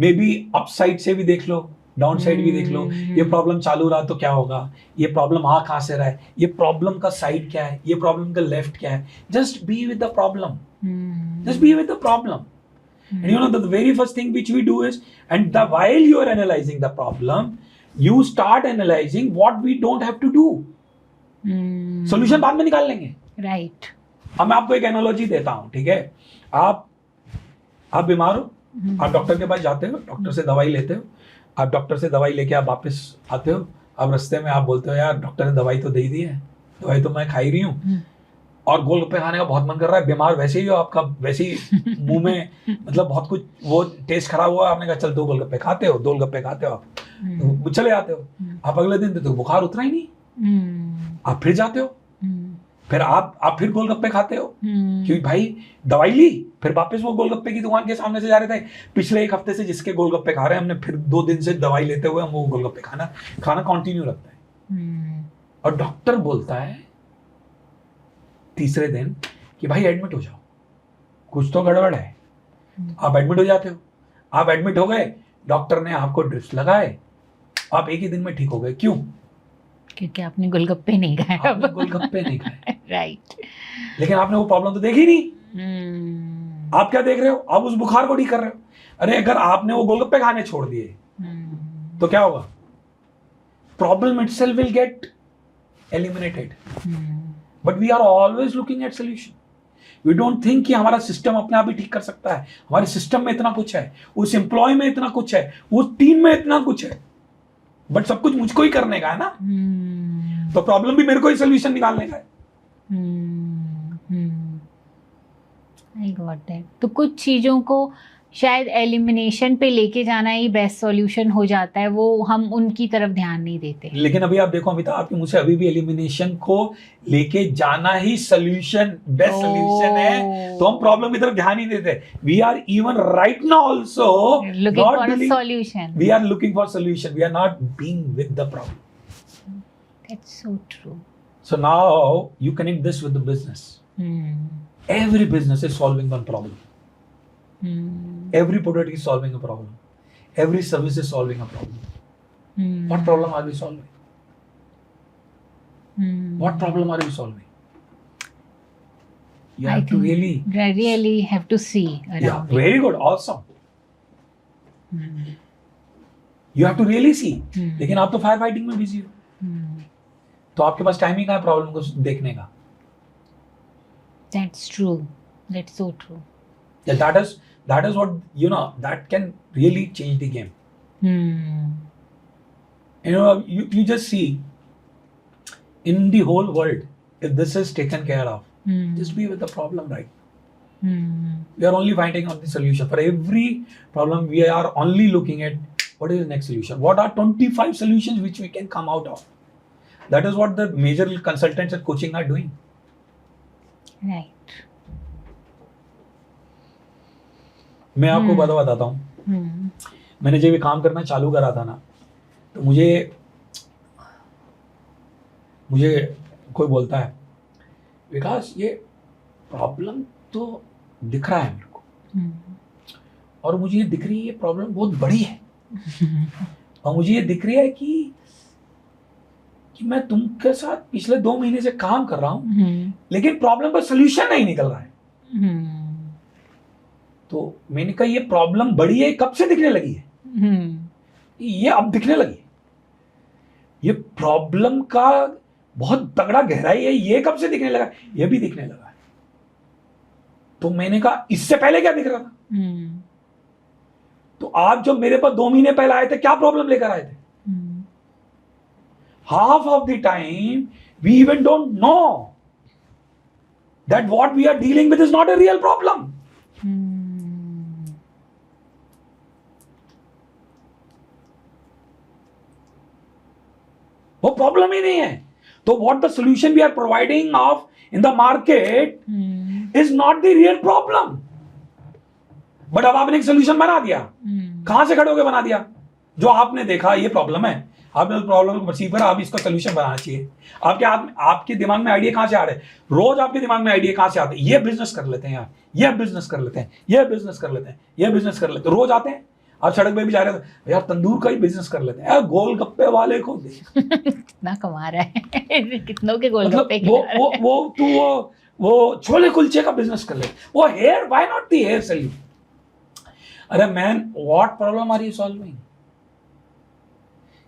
Maybe upside से भी देख लो, downside भी देख लो। ये प्रॉब्लम चालू रहा तो क्या होगा, ये प्रॉब्लम आ कहाँ से रहा है, ये प्रॉब्लम का साइड क्या है, ये प्रॉब्लम का लेफ्ट क्या है। Just be with the problem. Just be with the problem. And you know the very first thing which we do is, and while you are analyzing the problem, you start analyzing what we don't have to do. Solution बाद में निकाल लेंगे। Right. अब मैं आपको एक analogy देता हूं, ठीक है? आप बीमार हो, आप डॉक्टर के पास जाते हो, डॉक्टर से दवाई लेते हो, आप डॉक्टर से दवाई लेके आप वापस आते हो, अब रास्ते में आप बोलते हो यार डॉक्टर ने दवाई तो दे दी है, दवाई तो मैं खा ही रही हूँ, और गोलगप्पे खाने का बहुत मन कर रहा है, बीमार वैसे ही हो, आपका वैसे ही मुंह में मतलब बहुत कुछ वो टेस्ट खराब हुआ, आपने कहा चल 2 गोलगप्पे खाते हो, 2 गोलगप्पे खाते हो, आप चले जाते हो, आप अगले दिन तो बुखार उतरा ही नहीं, आप फिर जाते हो, फिर आप फिर गोलगप्पे खाते हो, क्योंकि भाई दवाई ली, फिर वापस वो गोलगप्पे की दुकान के सामने से जा रहे थे, पिछले 1 हफ्ते से जिसके गोलगप्पे खा रहे हैं हमने, फिर 2 दिन से दवाई लेते हुए हम वो गोलगप्पे खाना कंटिन्यू रखता है। और डॉक्टर बोलता है तीसरे दिन कि भाई एडमिट हो जाओ, कुछ तो गड़बड़ है। आप एडमिट हो जाते हो, आप एडमिट हो गए, डॉक्टर ने आपको ड्रिप्स लगाए, आप एक ही दिन में ठीक हो गए। क्यों? क्योंकि आपने गोलगप्पे नहीं खाए। आपने गोलगप्पे नहीं खाए। राइट। लेकिन आपने वो प्रॉब्लम तो देखी नहीं। आप क्या देख रहे हो? आप उस बुखार को ठीक कर रहे हो। अरे अगर आपने वो गोलगप्पे खाने छोड़ दिए तो क्या होगा? Problem itself will get eliminated. But we are always looking at solution. We don't think कि हमारा सिस्टम अपने आप ही ठीक कर सकता है। हमारे सिस्टम में इतना कुछ है, उस एम्प्लॉय में इतना कुछ है, उस टीम में इतना कुछ है, बट सब कुछ मुझको ही करने का है ना। तो प्रॉब्लम भी मेरे को ही सोल्यूशन निकालने का है। I got that. तो कुछ चीज़ों को शायद एलिमिनेशन पे लेके जाना ही बेस्ट सॉल्यूशन हो जाता है, वो हम उनकी तरफ ध्यान नहीं देते। लेकिन अभी आप देखो अमिता, आपके मुझसे अभी भी एलिमिनेशन को लेके जाना ही सोल्यूशन, बेस्ट सोल्यूशन है, तो हम प्रॉब्लम की तरफ ध्यान ही देते। We are even right now also looking for a solution. We are looking for solution, we are not being with the problem. That's so true. So now you connect this with the business. Every business is solving one problem. Every product is solving a problem. Every service is solving a problem. What problem are we solving? What problem are we solving? You have to really have to see around. Yeah, very good, awesome. You have to really see. लेकिन आप तो fire fighting में busy हो, तो आपके पास time ही कहाँ है problem को देखने का। That's true. That's so true. Yeah, that is what, you know, that can really change the game. You just see in the whole world, if this is taken care of, just be with the problem, right? We are only finding out the solution. For every problem, we are only looking at what is the next solution. What are 25 solutions which we can come out of? That is what the major consultants and coaching are doing. Right. मैं आपको बताता हूँ, मैंने जब ये काम करना चालू करा था ना, तो मुझे कोई बोलता है, विकास ये प्रॉब्लम तो दिख रहा है मेरे को, और मुझे ये दिख रही है ये प्रॉब्लम बहुत बड़ी है, और मुझे ये दिख रही है कि मैं तुमके साथ पिछले 2 महीने से काम कर रहा हूँ, लेकिन प्रॉब्लम का सोल्यूशन नहीं निकल रहा है। तो मैंने कहा ये प्रॉब्लम बड़ी है, कब से दिखने लगी है? ये अब दिखने लगी है। ये प्रॉब्लम का बहुत तगड़ा गहराई है, ये कब से दिखने लगा? ये भी दिखने लगा है। तो मैंने कहा इससे पहले क्या दिख रहा था? तो आप जब मेरे पास 2 महीने पहले आए थे, क्या प्रॉब्लम लेकर आए थे? Half of the time we even don't know that what we are dealing with is not a real problem. वो प्रॉब्लम ही नहीं है। तो what the solution we are providing of in the market is not the real problem. But अब आपने एक solution बना दिया। कहां से खड़े होकर बना दिया? जो आपने देखा ये प्रॉब्लम है, आपने उस प्रॉब्लम को परसीव करा, आप इसका सोल्यूशन बनाना चाहिए। आपके दिमाग में आइडिया कहां से आ रहे हैं? रोज आपके दिमाग में आइडिया कहां से आते हैं? ये बिजनेस कर लेते हैं यार, ये बिजनेस कर लेते हैं, ये बिजनेस कर लेते हैं, ये बिजनेस कर लेते हैं, रोज आते हैं। आप सड़क पे भी जा रहे हो, यार तंदूर का ही बिजनेस कर लेते हैं, यार गोलगप्पे वाले को कितना कमा रहा है कितनों के गोलगप्पे मतलब वो छोले कुलचे का बिजनेस कर लेते, वो hair, why not the hair salon? अरे man, what problem are you solving?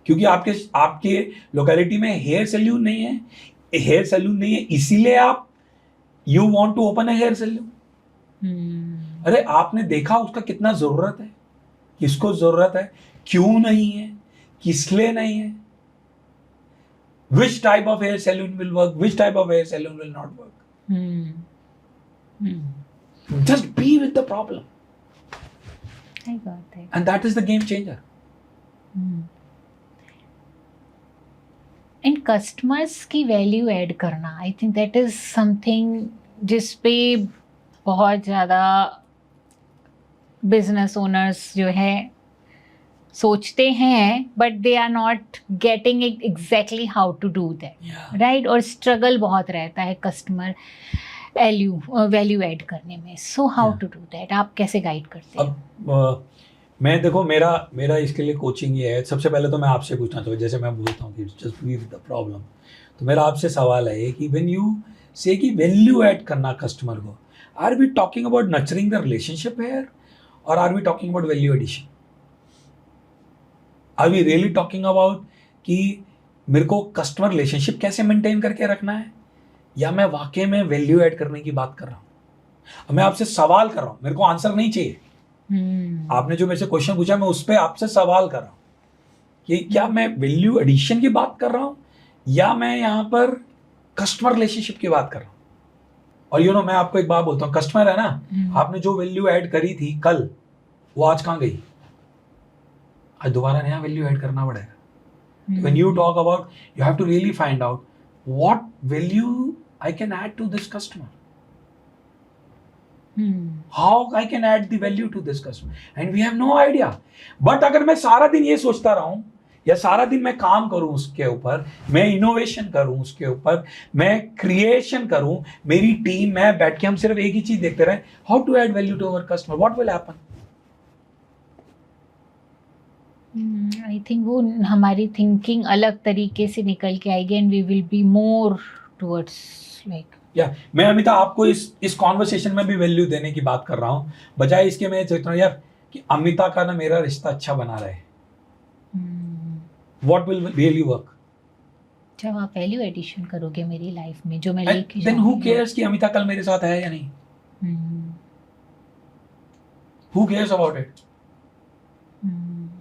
क्योंकि आपके लोकेलिटी में हेयर सैल्यून नहीं है, इसीलिए आप you want to open a hair salon. अरे आपने देखा उसका कितना जरूरत है, किसको जरूरत है, क्यों नहीं है, किस लिए नहीं है, which type of hair salon will work, which type of hair salon will not work. Just be with the problem. I got that. And that is the game changer. And customers की value add करना, I think that is something जिस पे बहुत ज़्यादा business owners जो है सोचते हैं, but they are not getting it exactly how to do that, right? और स्ट्रगल बहुत रहता है कस्टमर वैल्यू ऐड करने में। So how to do that? आप कैसे गाइड करते हैं? अब मैं देखो, मेरा इसके लिए कोचिंग ये है। सबसे पहले तो मैं आपसे पूछना चाहूँ, जैसे मैं बोलता हूँ कि just be with the problem, तो मेरा आपसे सवाल है कि व्हेन यू से कि वैल्यू ऐड करना कस्टमर को, are we talking about nurturing the relationship here, और are we talking about value addition? Are we really talking about कि मेरे को कस्टमर रिलेशनशिप कैसे मेंटेन करके रखना है, या मैं वाकई में वैल्यू ऐड करने की बात कर रहा हूँ? मैं आपसे सवाल कर रहा हूँ, मेरे को आंसर नहीं चाहिए। आपने जो मेरे से क्वेश्चन पूछा, मैं उस पर आपसे सवाल कर रहा हूँ कि क्या मैं वैल्यू एडिशन की बात कर रहा हूँ, या मैं यहाँ पर कस्टमर रिलेशनशिप की बात कर रहा हूँ? और मैं आपको एक बात बोलता हूँ, कस्टमर है ना, आपने जो वैल्यू ऐड करी थी कल, वो आज कहाँ गई? आज दोबारा नया वैल्यू ऐड करना पड़ेगा। When you talk about, you have to really find out what value I can add to this customer, how I can add the value to this customer, and we have no idea. But अगर मैं सारा दिन ये सोचता रहूं, या सारा दिन मैं काम करूं उसके ऊपर, मैं इनोवेशन करूं उसके ऊपर, मैं क्रिएशन करूं, मेरी टीम में बैठ के हम सिर्फ एक ही चीज देखते रहे, how to add value to our customer, what will happen? I think वो हमारी थिंकिंग अलग तरीके से निकल के आएगी, and we will be more towards like, मैं अमिता आपको इस कॉन्वर्सेशन में भी वैल्यू देने की बात कर रहा हूँ, बजाय इसके मैं सोच रहा हूँ यार कि अमिता का ना मेरा रिश्ता अच्छा बना रहे। What will really work? जब आप वैल्यू एडिशन करोगे मेरी लाइफ में, जो मैं लेके देन हु केयर्स कि अमिता कल मेरे साथ है या नहीं? Who cares about it?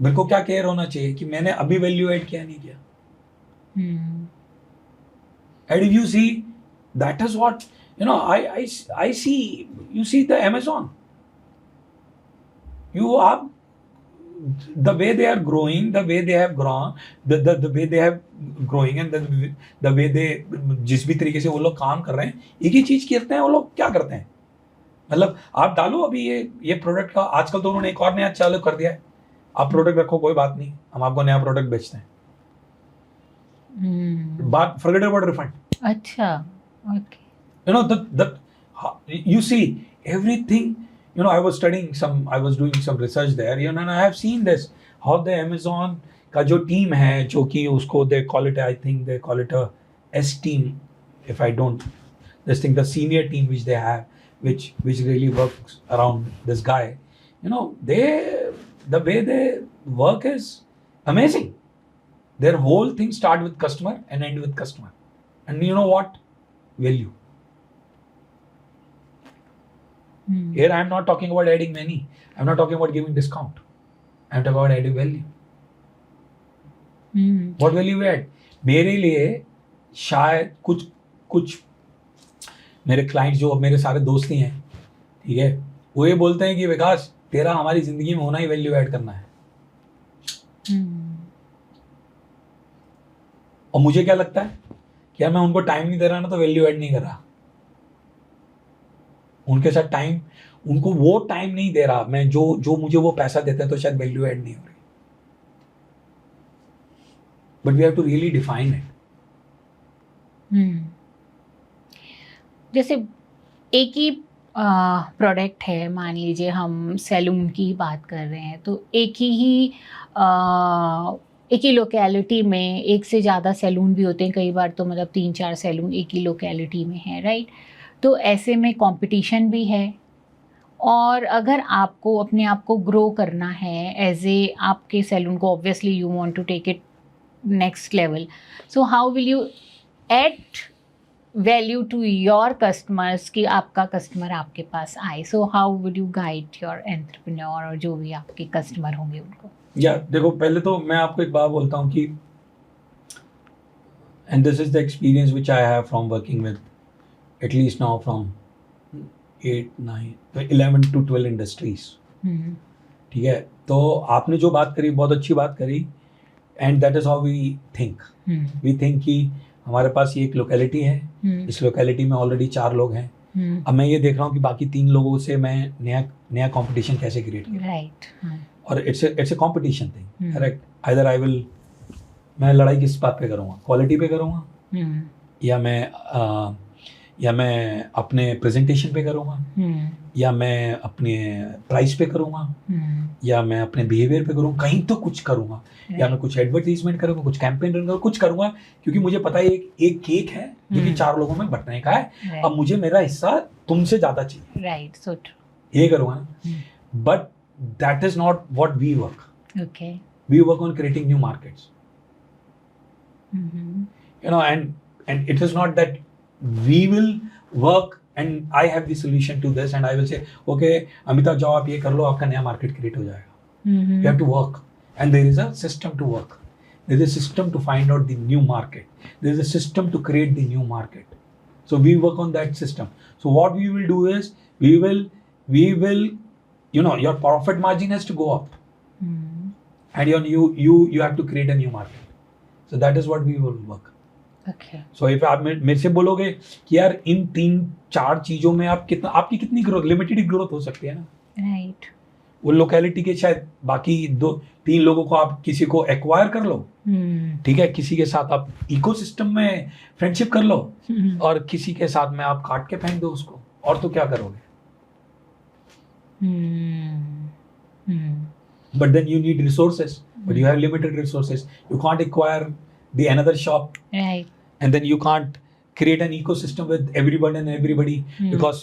मेरे को क्या केयर होना चाहिए कि मैंने अभी वैल्यू ऐड किया नहीं किया. And if you see, that is what, I see, you see the Amazon. You are, the way they are growing, the way they have grown, the way they have growing and the way they, जिस भी तरीके से वो लोग काम कर रहे हैं, एक ही चीज करते हैं वो लोग. क्या करते हैं, मतलब आप डालो अभी ये प्रोडक्ट का, आजकल तो उन्होंने एक और नया चालू कर दिया है, आप प्रोडक्ट रखो कोई बात नहीं, हम आपको नया प्रोडक्ट बेचते हैं. बात forget about refund. अच्छा, okay. You see everything. I was doing some research there, and I have seen this, how the Amazon का जो team है, जो कि उसको they call it, I think they call it a S team, if I don't, this thing, the senior team which they have, which really works around this guy, the way they work is amazing. Their whole thing start with customer and end with customer. And you know what? Value. Here I am not talking about adding money. I am not talking about giving discount. I am talking about adding value. What value we add? मेरे लिए शायद कुछ मेरे clients जो मेरे सारे दोस्त ही हैं, ठीक है, वो ये बोलते हैं कि विकास, तेरा हमारी जिंदगी में होना ही वैल्यू ऐड करना है. और मुझे क्या लगता है कि यार मैं उनको टाइम नहीं दे रहा ना, तो वैल्यू ऐड नहीं कर रहा. उनके साथ टाइम, उनको वो टाइम नहीं दे रहा मैं, जो मुझे वो पैसा देते हैं, तो शायद वैल्यू ऐड नहीं हो रही. But we have to really define it. जैसे एक ही प्रोडक्ट है, मान लीजिए हम सैलून की बात कर रहे हैं, तो एक ही लोकेलिटी में एक से ज़्यादा सैलून भी होते हैं, कई बार तो मतलब 3-4 सैलून एक ही लोकेलिटी में है, राइट. तो ऐसे में कंपटीशन भी है, और अगर आपको अपने आप को ग्रो करना है एज ए, आपके सैलून को obviously you want to take it next level, so how will you add value to your customers कि आपका कस्टमर आपके पास आए. So how will you guide your entrepreneur और जो भी आपके कस्टमर होंगे उनको. देखो, पहले तो मैं आपको एक बात बोलता हूँ कि, and this is the experience which I have from working with at least now from 11 to 12 industries. ठीक है, तो आपने जो बात करी बहुत अच्छी बात करी, and that is how we think. We think कि हमारे पास ये एक लोकेलिटी है, इस लोकेलिटी में ऑलरेडी 4 लोग हैं. अब मैं ये देख रहा हूँ कि बाकी 3 लोगों से मैं नया कंपटीशन कैसे क्रिएट करूँ. राइट. और it's a competition thing, correct. Either मैं लड़ाई किस बात पे करूँगा, क्वालिटी पे करूँगा, या मैं अपने प्रेजेंटेशन पे करूँगा, या मैं अपने प्राइस पे करूँगा, या मैं अपने बिहेवियर पे करूँगा, कहीं तो कुछ करूँगा, या मैं कुछ एडवर्टीजमेंट करूँगा, कुछ कैंपेन करूँगा, कुछ करूँगा, क्योंकि मुझे पता है एक केक है जो कि 4 लोगों में बंटने का है. अब मुझे मेरा हिस्सा तुमसे ज़्यादा चाहिए. राइट. सो ये करूँगा ना. But that is not what we work. Okay. We work on creating new markets. And it is not that we will work and I have the solution to this and I will say, okay, Amita, जाओ आप ये कर लो, आपका नया market create हो जाएगा. You have to work, and there is a system to work. There is a system to find out the new market. There is a system to create the new market. So we work on that system. So what we will do is we will, your profit margin has to go up. And you have to create a new market. So that is what we will work. Okay. So if आप मेरे से बोलोगे कि यार इन 3-4 चीजों में आपकी कितनी ग्रोथ, लिमिटेड ग्रोथ हो सकती है ना. राइट. वो लोकेलिटी के शायद बाकी 2-3 लोगों को आप किसी को एक्वायर कर लो, ठीक है, किसी के साथ आप इकोसिस्टम में फ्रेंडशिप कर लो, और किसी के साथ में आप काट के फेंक दो उसको, और तो क्या करोगे. But then you need resources, but you have limited resources. You can't acquire the another shop, right? And then you can't create an ecosystem with everybody because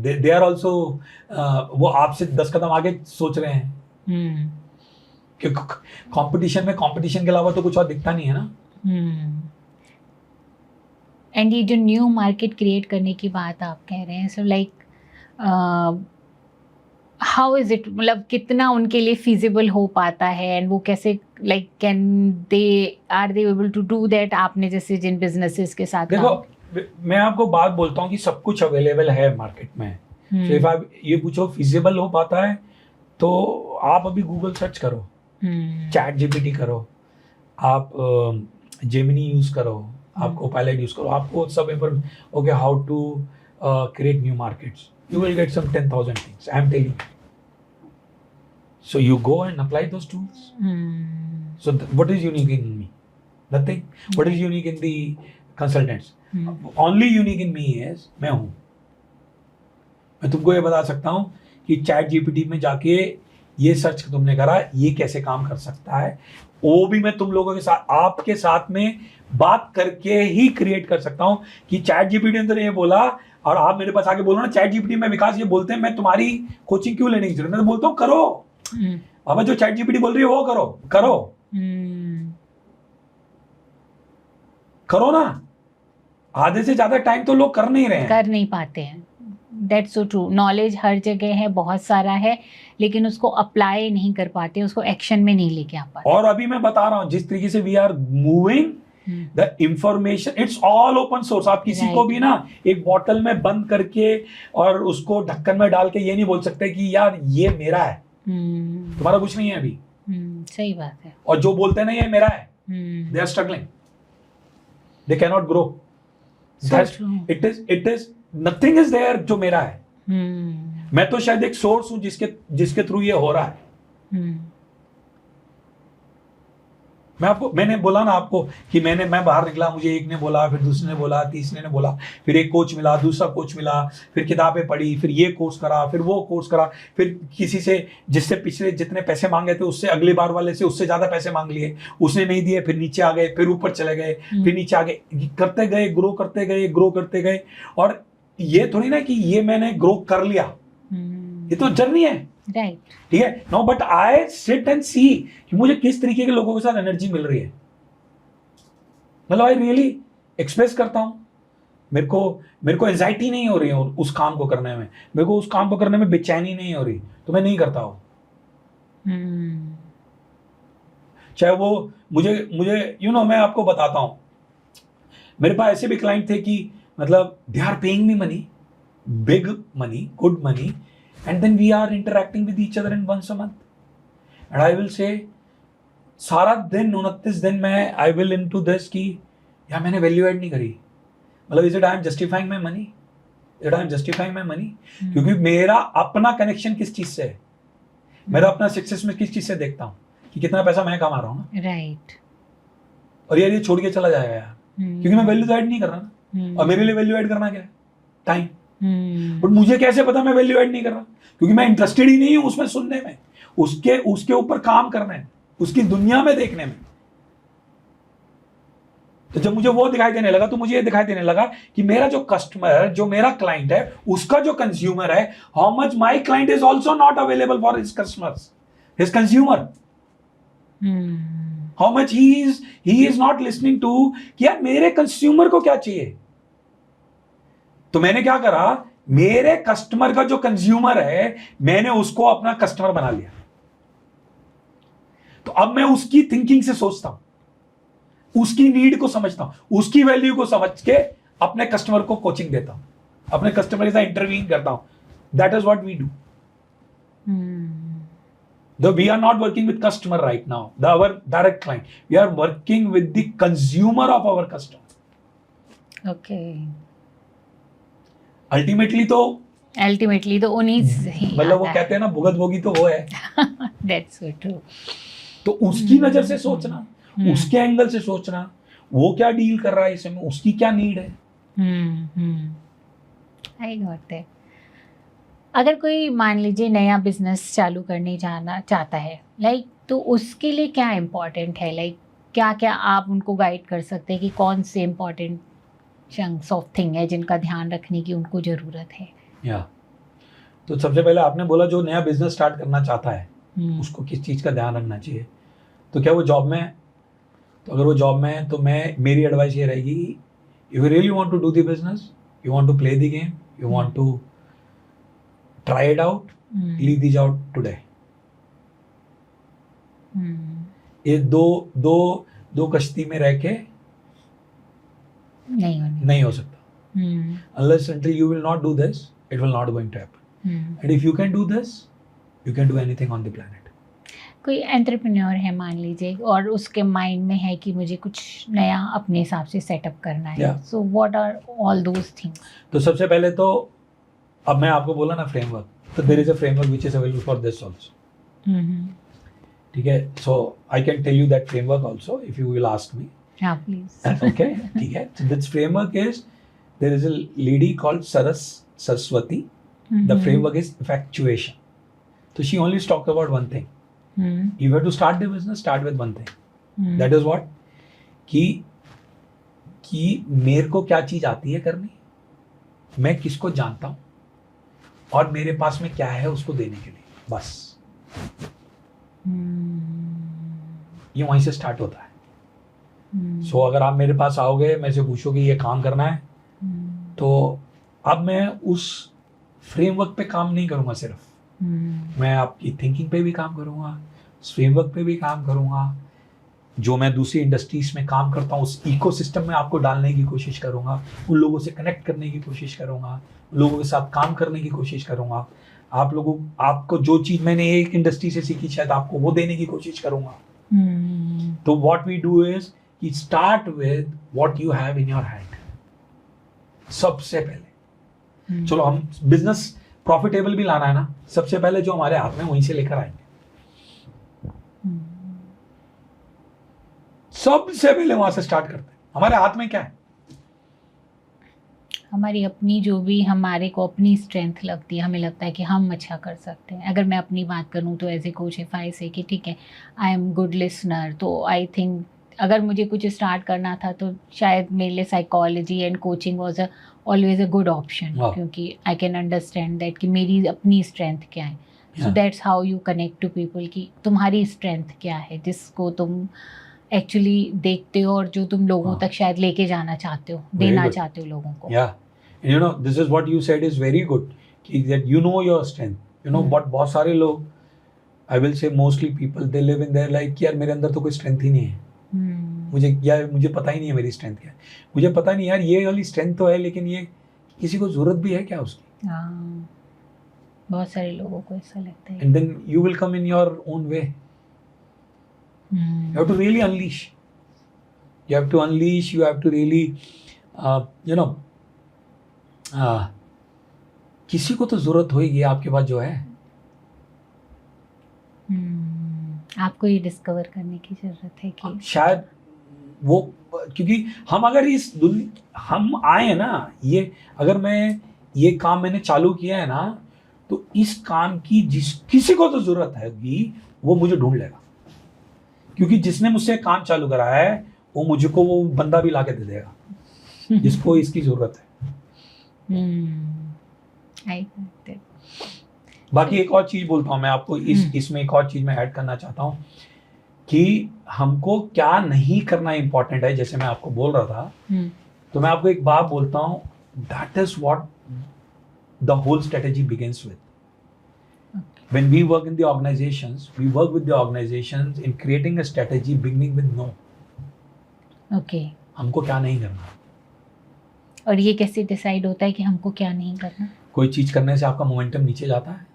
they are also वो आपसे 10 कदम आगे सोच रहे हैं. क्योंकि कंपटीशन के अलावा तो कुछ और दिखता नहीं है ना. एंड ये जो न्यू मार्केट क्रिएट करने की बात आप कह रहे हैं, so like how is it, मतलब कितना उनके लिए फिजिबल हो पाता है, एंड वो कैसे like can they are they able to do that, आपने जैसे जिन बिजनेसेस के साथ देखो मैं आपको बात बोलता हूँ कि सब कुछ अवेलेबल है मार्केट में। तो इफ आप ये पूछो फिजिबल हो पाता है, तो आप अभी गूगल सर्च करो, चैट जीपीटी करो, आप जेमिनी यूज करो, आप कोपायलट यूज करो, आपको सब okay how to create new markets, you will get some 10,000 things, I am telling you. So you go and apply those tools. So what is unique in me? Nothing. What is unique in the consultants? Only unique in me is मैं हूँ। मैं तुमको ये बता सकता हूँ कि chat GPT में जाके ये सर्च तुमने करा, ये कैसे काम कर सकता है, वो भी मैं तुम लोगों के साथ आपके साथ में बात करके ही क्रिएट कर सकता हूँ कि चैट जीपीटी ने तो ये बोला और आप मेरे पास आके बोलो ना चैट जीपीटी में विकास ये बोलते हैं, मैं तुम्हारी कोचिंग क्यों लेने की जरूरत है? मैं तो बोलता हूँ करो, अब जो चैट जीपीटी बोल रही है वो करो करो करो ना। आधे से ज्यादा टाइम तो लोग कर नहीं रहे हैं, कर नहीं पाते हैं। That's so true. नॉलेज हर जगह है, बहुत सारा है, लेकिन उसको अप्लाई नहीं कर पाते, उसको एक्शन में नहीं लेके आ पाते। और अभी मैं बता रहा हूँ जिस तरीके से we are moving the information, it's all open source. आप किसी को भी ना एक बॉटल में बंद करके और उसको ढक्कन में डाल के ये नहीं बोल सकते कि यार ये मेरा है, तुम्हारा कुछ नहीं है अभी। सही बात है। और जो बोलते हैं ना ये मेरा है, they are struggling, they can not grow. It is nothing is there जो मेरा है। मैं तो शायद एक सोर्स हूं जिसके थ्रू ये हो रहा है। मैंने बोला ना आपको कि मैं बाहर निकला, मुझे एक ने बोला, फिर दूसरे ने बोला, तीसरे ने बोला, फिर एक कोच मिला, दूसरा कोच मिला, फिर किताबें पढ़ी, फिर ये कोर्स करा, फिर वो कोर्स करा, फिर किसी से जिससे पिछले जितने पैसे मांगे थे उससे अगली बार वाले से उससे ज्यादा पैसे मांग लिए, उसने नहीं दिए, फिर नीचे आ गए, फिर ऊपर चले गए, फिर नीचे आ गए, करते गए, ग्रो करते गए, ग्रो करते गए। और ये थोड़ी ना कि ये मैंने ग्रो कर लिया, ये तो जर्नी है, राइट? ठीक है। No but I sit and see कि मुझे किस तरीके के लोगों के साथ एनर्जी मिल रही है, मतलब आई रियली एक्सप्रेस करता हूं। मेरे को एंजाइटी नहीं हो रही है उस काम को करने में, मेरे को उस काम को करने में बेचैनी नहीं हो रही, तो मैं नहीं करता हूं। चाहे वो मुझे मैं आपको बताता हूं, मेरे पास ऐसे भी क्लाइंट थे कि मतलब they are paying me money, big money, good money, and then we are interacting with each other in once a month, and I will say सारा दिन 29 दिन में I will into this कि यार मैंने वैल्यू ऐड नहीं करी, मतलब is it I am justifying my money, क्योंकि मेरा अपना कनेक्शन किस चीज से है, मेरा अपना सक्सेस में किस चीज से देखता हूँ कि कितना पैसा मैं कमा रहा हूँ ना, राइट। और यार ये छोड़ के चला जाएगा यार, क्योंकि मैं वैल्यू ऐड नहीं कर रहा ना, और मेरे लिए वैल्यू ऐड करना क्या है, टाइम। बट मुझे कैसे पता मैं वैल्यू ऐड नहीं कर रहा, क्योंकि मैं इंटरेस्टेड ही नहीं हूं उसमें सुनने में, उसके ऊपर काम करने में, उसकी दुनिया में देखने में। तो जब मुझे वो दिखाई देने लगा तो मुझे ये दिखाई देने लगा कि मेरा जो कस्टमर, जो मेरा क्लाइंट है, उसका जो कंज्यूमर है, how much my client is also not available for his customers, his consumer, how much he is not listening to कि यार मेरे कंज्यूमर को क्या चाहिए। तो मैंने क्या करा, मेरे कस्टमर का जो कंज्यूमर है मैंने उसको अपना कस्टमर बना लिया। तो अब मैं उसकी थिंकिंग से सोचता हूं, उसकी नीड को समझता हूं, उसकी वैल्यू को समझ के अपने कस्टमर को कोचिंग देता हूं, अपने कस्टमर के साथ इंटरवीन करता हूं। That is what we do. Though we are not working with customer right now, our direct client, we are working with the consumer of our customer. Okay. Ultimately तो उन्हीं ही, मतलब वो कहते हैं ना भुगत भोगी तो वो है। That's so true. तो उसकी नजर से सोचना, उसके एंगल से सोचना, वो क्या डील कर रहा है इसमें, उसकी क्या नीड है। I got that. अगर कोई मान लीजिए नया बिजनेस चालू करने जाना चाहता है, लाइक तो उसके लिए क्या इम्पोर्टेंट है, लाइक क्या क्या आप उनको गाइड कर सकते हैं कि कौन से इम्पोर्टेंट चंक्स ऑफ थिंग है जिनका ध्यान रखने की उनको ज़रूरत है। या तो सबसे पहले आपने बोला जो नया बिजनेस स्टार्ट करना चाहता है उसको किस चीज़ का ध्यान रखना चाहिए। तो क्या वो जॉब में है? तो अगर वो जॉब में है तो मेरी एडवाइस ये रहेगी, if you really want to do the business, you want to play the game, you want to try it out, leave these out today. ये दो कश्ती में रह के नहीं हो सकता. Unless until you will not do this, it will not going to happen. And if you can do this, you can do anything on the planet. कोई एंटरप्रेन्योर है मान लीजिए और उसके माइंड में है कि मुझे कुछ नया अपने हिसाब से सेटअप करना है. Yeah. So what are all those things? तो सबसे पहले तो अब मैं आपको बोला ना फ्रेमवर्क, तो there is a framework which is available for this also. ठीक है, so I can tell you that framework also if you will ask me. हाँ प्लीज. Okay, ठीक है. So this framework is, there is a lady called Saraswati. The framework is effectuation. So she only talked about one thing. You have to start the business, start with one thing. That is what? कि मेरे को क्या चीज आती है करनी, मैं किसको जानता हूँ और मेरे पास में क्या है उसको देने के लिए, बस. ये वहीं से स्टार्ट होता है. सो अगर आप मेरे पास आओगे, मैं से पूछोगे ये काम करना है, तो अब मैं उस फ्रेमवर्क पे काम नहीं करूँगा सिर्फ. मैं आपकी थिंकिंग पे भी काम करूँगा, फ्रेमवर्क पे भी काम करूँगा. जो मैं दूसरी इंडस्ट्रीज में काम करता हूँ उस इकोसिस्टम में आपको डालने की कोशिश करूँगा, उन लोगों से कनेक्ट करने की कोशिश करूँगा, उन लोगों के साथ काम करने की कोशिश करूँगा. आपको जो चीज़ मैंने एक इंडस्ट्री से सीखी शायद आपको वो देने की कोशिश करूँगा. तो व्हाट वी डू इज कि start with what you have in your hand. सबसे पहले चलो हम बिजनेस प्रॉफिटेबल भी लाना है ना, सबसे पहले जो हमारे हाथ में वहीं से लेकर आएंगे. सबसे पहले वहां से स्टार्ट करते हैं. हमारे हाथ में क्या है? हमारी अपनी जो भी हमारे को अपनी स्ट्रेंथ लगती है, हमें लगता है कि हम अच्छा कर सकते हैं. अगर मैं अपनी बात करूं तो as a coach if I say कि ठीक है आई एम गुड लिसनर, तो आई थिंक अगर मुझे कुछ स्टार्ट करना था तो शायद मेरे लिए psychology and coaching was always a good option, क्योंकि आई कैन अंडरस्टैंड दैट कि मेरी अपनी स्ट्रेंथ क्या है. So that's how you connect to people कि तुम्हारी स्ट्रेंथ क्या है जिसको तुम एक्चुअली देखते हो और जो तुम लोगों तक शायद लेके जाना चाहते हो, देना चाहते हो लोगों को. You know, this is what you said is very good, that you know your strength. You know, but बहुत सारे लोग, I will say mostly people, they live in their life कि यार मेरे अंदर तो कोई स्ट्रेंथ ही नहीं है. मुझे पता ही नहीं है मेरी स्ट्रेंथ क्या है. मुझे पता नहीं यार ये वाली स्ट्रेंथ तो है, लेकिन ये किसी को जरूरत भी है क्या उसकी? बहुत सारे लोगों को ऐसा लगता है. And then you will come in your own way. You have to really unleash. You have to unleash. You have to really, you know, किसी को तो जरूरत होगी आपके पास जो है. आपको ये डिस्कवर करने की जरूरत है कि शायद वो, क्योंकि हम अगर हम आए ना, ये अगर मैं ये काम मैंने चालू किया है ना, तो इस काम की किसी को तो जरूरत है वो मुझे ढूंढ लेगा, क्योंकि जिसने मुझसे काम चालू करा है वो मुझको वो बंदा भी लाके दे देगा जिसको इसकी जरूरत है. बाकी एक और चीज बोलता हूँ मैं आपको, इसमें एक और चीज मैं ऐड करना चाहता हूँ कि हमको क्या नहीं करना इंपॉर्टेंट है. जैसे मैं आपको बोल रहा था, तो मैं आपको एक बात बोलता हूँ, that is what the whole strategy begins with. When we work in the organizations, we work with the organizations in creating a strategy beginning with no. Okay. हमको क्या नहीं करना. और ये कैसे डिसाइड होता है कि हमको क्या नहीं करना? कोई चीज करने से आपका मोमेंटम नीचे जाता है.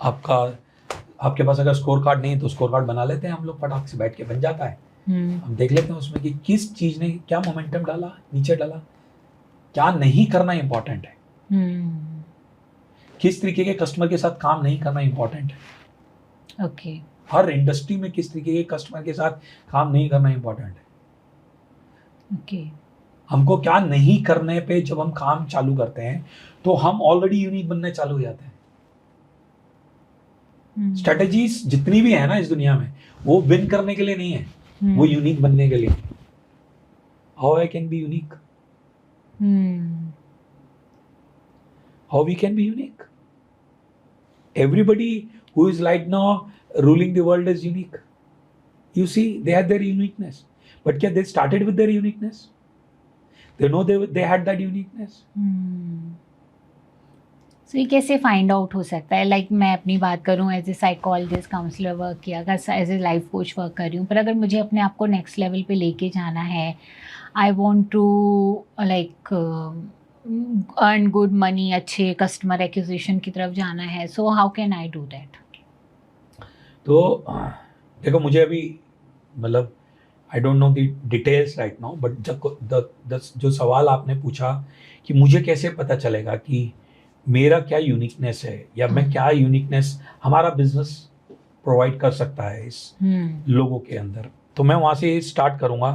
आपके पास अगर स्कोर कार्ड नहीं है तो स्कोर कार्ड बना लेते हैं हम लोग, फटाक से बैठ के बन जाता है. हम देख लेते हैं उसमें कि किस चीज ने क्या मोमेंटम डाला, नीचे डाला. क्या नहीं करना इंपॉर्टेंट है. किस तरीके के कस्टमर के साथ काम नहीं करना इंपॉर्टेंट है. ओके. हर इंडस्ट्री में किस तरीके के कस्टमर के साथ काम नहीं करना इंपॉर्टेंट है. ओके. हमको क्या नहीं करने पे जब हम काम चालू करते हैं तो हम ऑलरेडी यूनिक बनने चालू हो जाते हैं. स्ट्रेटजीज जितनी भी है ना इस दुनिया में, वो विन करने के लिए नहीं है, वो यूनिक बनने के लिए. How I can be unique, how we can be unique. Everybody who is right now ruling the world is unique. You see, they had their uniqueness. But they started with their uniqueness. They know they had that uniqueness. सो ये कैसे find out हो सकता है? Like मैं अपनी बात करूँ, as a psychologist, counsellor work किया, अगर as a life coach work कर रही हूँ, पर अगर मुझे अपने आप को नेक्स्ट लेवल पे लेके जाना है, I want to like earn good money, अच्छे कस्टमर एक्विजिशन की तरफ जाना है, so how can I do that? तो देखो, मुझे अभी मतलब I don't know the details right now, but जब जो सवाल आपने पूछा कि मुझे कैसे पता चलेगा कि मेरा क्या यूनिकनेस है या मैं क्या यूनिकनेस हमारा बिजनेस प्रोवाइड कर सकता है इस लोगों के अंदर, तो मैं वहाँ से स्टार्ट करूँगा।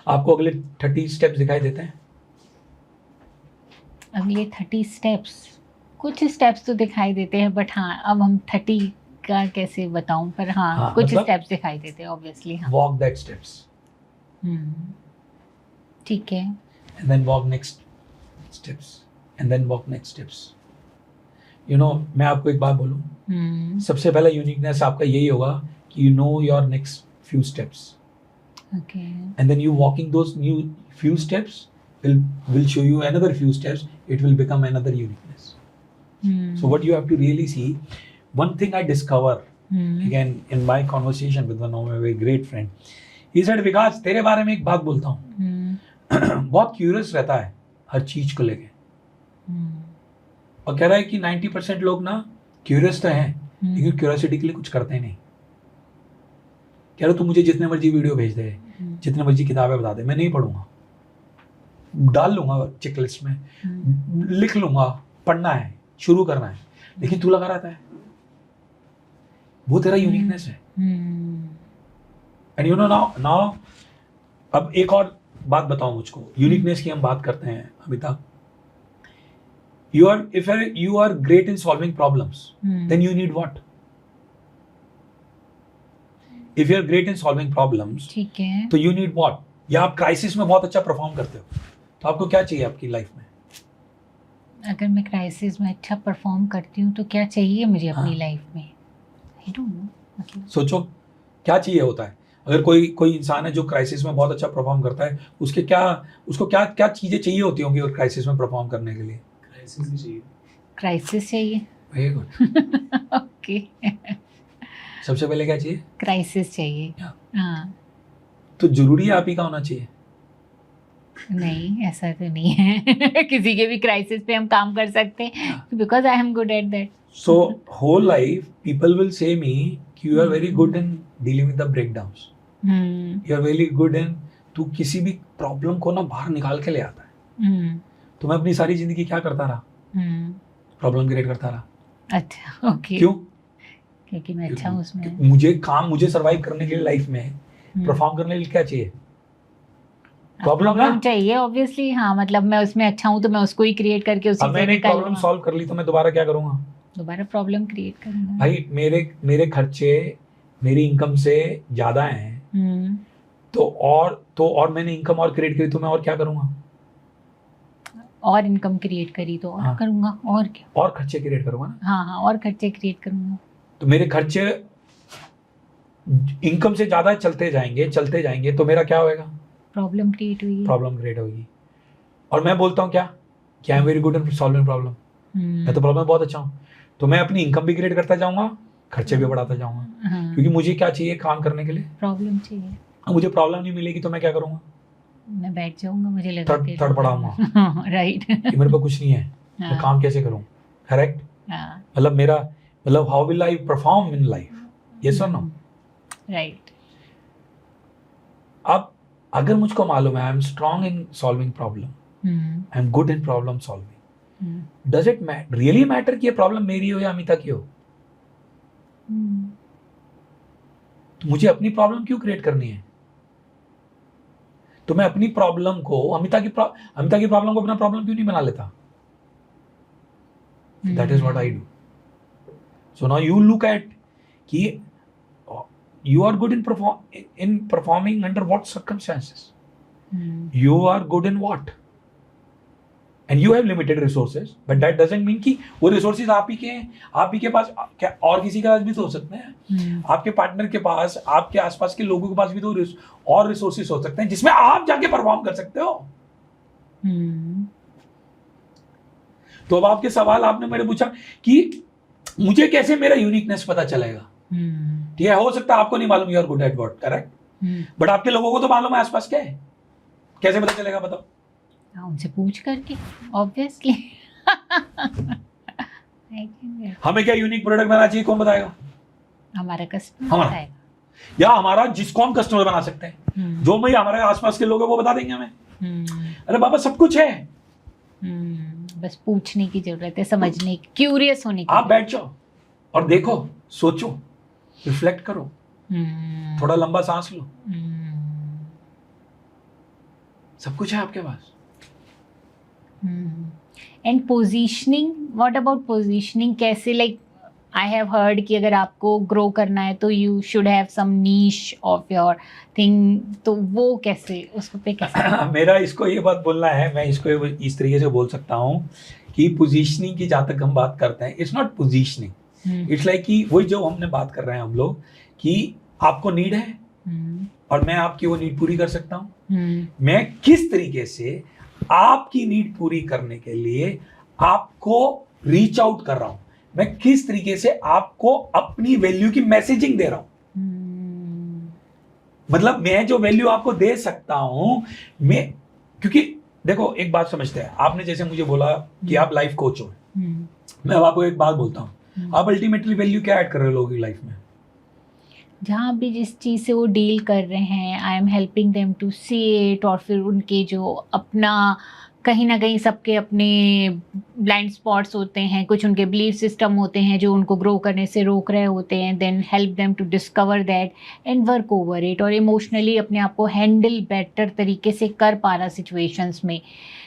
आपको अगले 30 स्टेप्स दिखाई देते हैं? अगले 30 स्टेप्स, कुछ स्टेप्स तो दिखाई देते हैं, बट हाँ अब हम 30 का कैसे बताऊं, पर हाँ कुछ मतलब स्टेप्स दिखाई देते हैं ऑब्वियसली। हाँ, वॉक दैट स्टेप्स, ठीक है, and then walk next steps, and then walk next steps. You know, मैं आपको एक बात बोलूं, सबसे पहला यूनिकनेस आपका यही होगा कि you know your next few steps, okay, and then you walking those new few steps will show you another few steps, it will become another uniqueness. So what you have to really see, one thing I discover again in my conversation with one of my very great friend, he said, विकास तेरे बारे में एक बात बोलता हूँ, बहुत curious रहता है हर चीज को लेके, और कह रहा है कि 90% लोग ना क्यूरियस तो हैं लेकिन क्यूरियोसिटी के लिए कुछ करते ही नहीं। कह रहा तू मुझे जितने मर्जी वीडियो भेज दे, जितने मर्जी किताबें बता दे, मैं नहीं पढ़ूंगा, डाल लूंगा चेक लिस्ट में, लिख लूंगा, पढ़ना है, शुरू करना है, लेकिन तू लगा रहता है, वो तेरा यूनिकनेस है। एंड यू नो नाउ अब एक और बात बताओ मुझको, यूनिकनेस की हम बात करते हैं Amita, if you are great in solving problems, then you need what? If you are great in solving problems, ठीक है, तो you need what? या आप क्राइसिस में बहुत अच्छा परफॉर्म करते हो, तो आपको क्या चाहिए आपकी लाइफ में? अगर मैं क्राइसिस में अच्छा परफॉर्म करती हूँ तो क्या चाहिए मुझे अपनी लाइफ में? आई डोंट नो, मतलब सोचो क्या चाहिए होता है। अगर कोई इंसान है जो क्राइसिस में बहुत अच्छा परफॉर्म करता है, उसको क्या चीजें चाहिए होती होंगी और क्राइसिस में परफॉर्म करने के लिए? क्राइसिस चाहिए। Very good. ओके, सबसे पहले क्या चाहिए? क्राइसिस चाहिए। हाँ, तो जरूरी है आप ही का होना चाहिए? नहीं, ऐसा तो नहीं है किसी के भी क्राइसिस पे हम काम कर सकते हैं, because I am good at that. So whole life people will say me कि you are very good in dealing with the breakdowns, you are very good in, तू किसी भी प्रॉब्लम को ना बाहर निकाल के ले आता है। तो मैं अपनी सारी जिंदगी क्या करता रहा? प्रॉब्लम क्रिएट करता रहा। अच्छा, ओके, क्यों? क्योंकि मैं अच्छा हूँ उसमें। मुझे सरवाइव करने के लिए लाइफ में परफॉर्म करने के लिए क्या चाहिए? प्रॉब्लम चाहिए ऑब्वियसली। हाँ, मतलब मैं उसमें अच्छा हूँ तो मैं उसको ही क्रिएट करके उसी से मैंने प्रॉब्लम सॉल्व कर ली तो मैं दोबारा क्या करूँगा? दोबारा प्रॉब्लम क्रिएट करूँगा। भाई मेरे खर्चे मेरी इनकम से ज्यादा हैं, तो और मैंने इनकम और क्रिएट करी तो मैं और क्या करूँगा? और इनकम क्रिएट करी तो और करूँगा, और क्या? और खर्चे क्रिएट करूँगा ना। हाँ, और खर्चे क्रिएट करूँगा। तो मेरे खर्चे इनकम से ज्यादा चलते जाएंगे तो मेरा क्या होएगा? प्रॉब्लम क्रिएट होगी। और मैं बोलता हूँ क्या I am very good in solving problem, मैं तो प्रॉब्लम में बहुत अच्छा हूँ, तो मैं अपनी इनकम भी क्रिएट करता जाऊंगा, खर्चे भी बढ़ाता जाऊंगा। क्योंकि मुझे क्या चाहिए काम करने के लिए? प्रॉब्लम चाहिए। अब मुझे प्रॉब्लम नहीं मिलेगी तो मैं क्या करूंगा? मैं बैठ जाऊंगा, मुझे लगा तड़पड़ाऊंगा राइट कि मेरे पे कुछ नहीं है, मैं काम कैसे करूं? करेक्ट। मतलब how will I perform in life? Yes और नो? राइट। अब अगर मुझको मालूम है I am strong in solving problem, I am good in problem solving, does it really matter कि ये प्रॉब्लम मेरी हो या अमिता की हो? तो मुझे अपनी प्रॉब्लम क्यों क्रिएट करनी है? तो मैं अपनी प्रॉब्लम को अमिता की प्रॉब्लम को अपना प्रॉब्लम क्यों नहीं बना लेता? That is what I do. So now you look at कि you are good in performing under what circumstances? You are good in what? And you have limited resources, but that doesn't mean कि वो resources आप ही के पास क्या और किसी के पास भी तो हो सकते हैं। आपके पार्टनर के पास, आपके आसपास के लोगों के पास भी तो और रिसोर्सेज हो सकते हैं जिसमें आप जाके परफॉर्म कर सकते हो। तो अब आपके सवाल आपने मेरे पूछा कि मुझे कैसे मेरा यूनिकनेस पता चलेगा, ठीक है, हो सकता है आपको नहीं मालूम you are good at what, correct, but आपके लोगों को तो मालूम है आसपास क्या है, कैसे पता चलेगा बताओ? उनसे पूछ करके ऑब्वियसली। हमें क्या यूनिक प्रोडक्ट बनाना चाहिए, कौन बताएगा? हमारा कस्टमर हमारा। बताएगा, या हमारा जिसको हम कस्टमर बना सकते हैं, जो भाई हमारे आसपास के लोग हैं वो बता देंगे हमें। अरे बाबा सब कुछ है, बस पूछने की जरूरत है, समझने की, क्यूरियस होने की। आप बैठ जाओ और देखो, सोचो, रिफ्लेक्ट करो, थोड़ा लंबा सांस लो, सब कुछ है आपके पास। And positioning, what about positioning? कैसे, लाइक आई हैव हर्ड कि अगर आपको ग्रो करना है तो you should have some niche of your thing, तो वो कैसे, उसको पे कैसे? मेरा इसको ये बात बोलना है, मैं इसको इस तरीके से बोल सकता हूँ कि पोजीशनिंग की जहाँ तक हम बात करते हैं, it's not positioning, it's like कि वही जो हमने बात कर रहे हैं हम लोग कि आपको नीड है और मैं आपकी वो नीड पूरी कर सकता हूँ। मैं किस तरीके से आपकी नीड पूरी करने के लिए आपको रीच आउट कर रहा हूं, मैं किस तरीके से आपको अपनी वैल्यू की मैसेजिंग दे रहा हूं। मतलब मैं जो वैल्यू आपको दे सकता हूं, मैं, क्योंकि देखो एक बात समझते हैं, आपने जैसे मुझे बोला कि आप लाइफ कोच हो, मैं अब आपको एक बात बोलता हूं, आप अल्टीमेटली वैल्यू क्या ऐड कर रहे हो लोगों की लाइफ में? जहाँ भी जिस चीज़ से वो डील कर रहे हैं, I am helping them to see it, और फिर उनके जो अपना कहीं ना कहीं सबके अपने ब्लाइंड स्पॉट्स होते हैं, कुछ उनके बिलीफ सिस्टम होते हैं जो उनको ग्रो करने से रोक रहे होते हैं, then help them to discover that and work over it, और इमोशनली अपने आप को हैंडल बेटर तरीके से कर पा रहा सिचुएशंस में,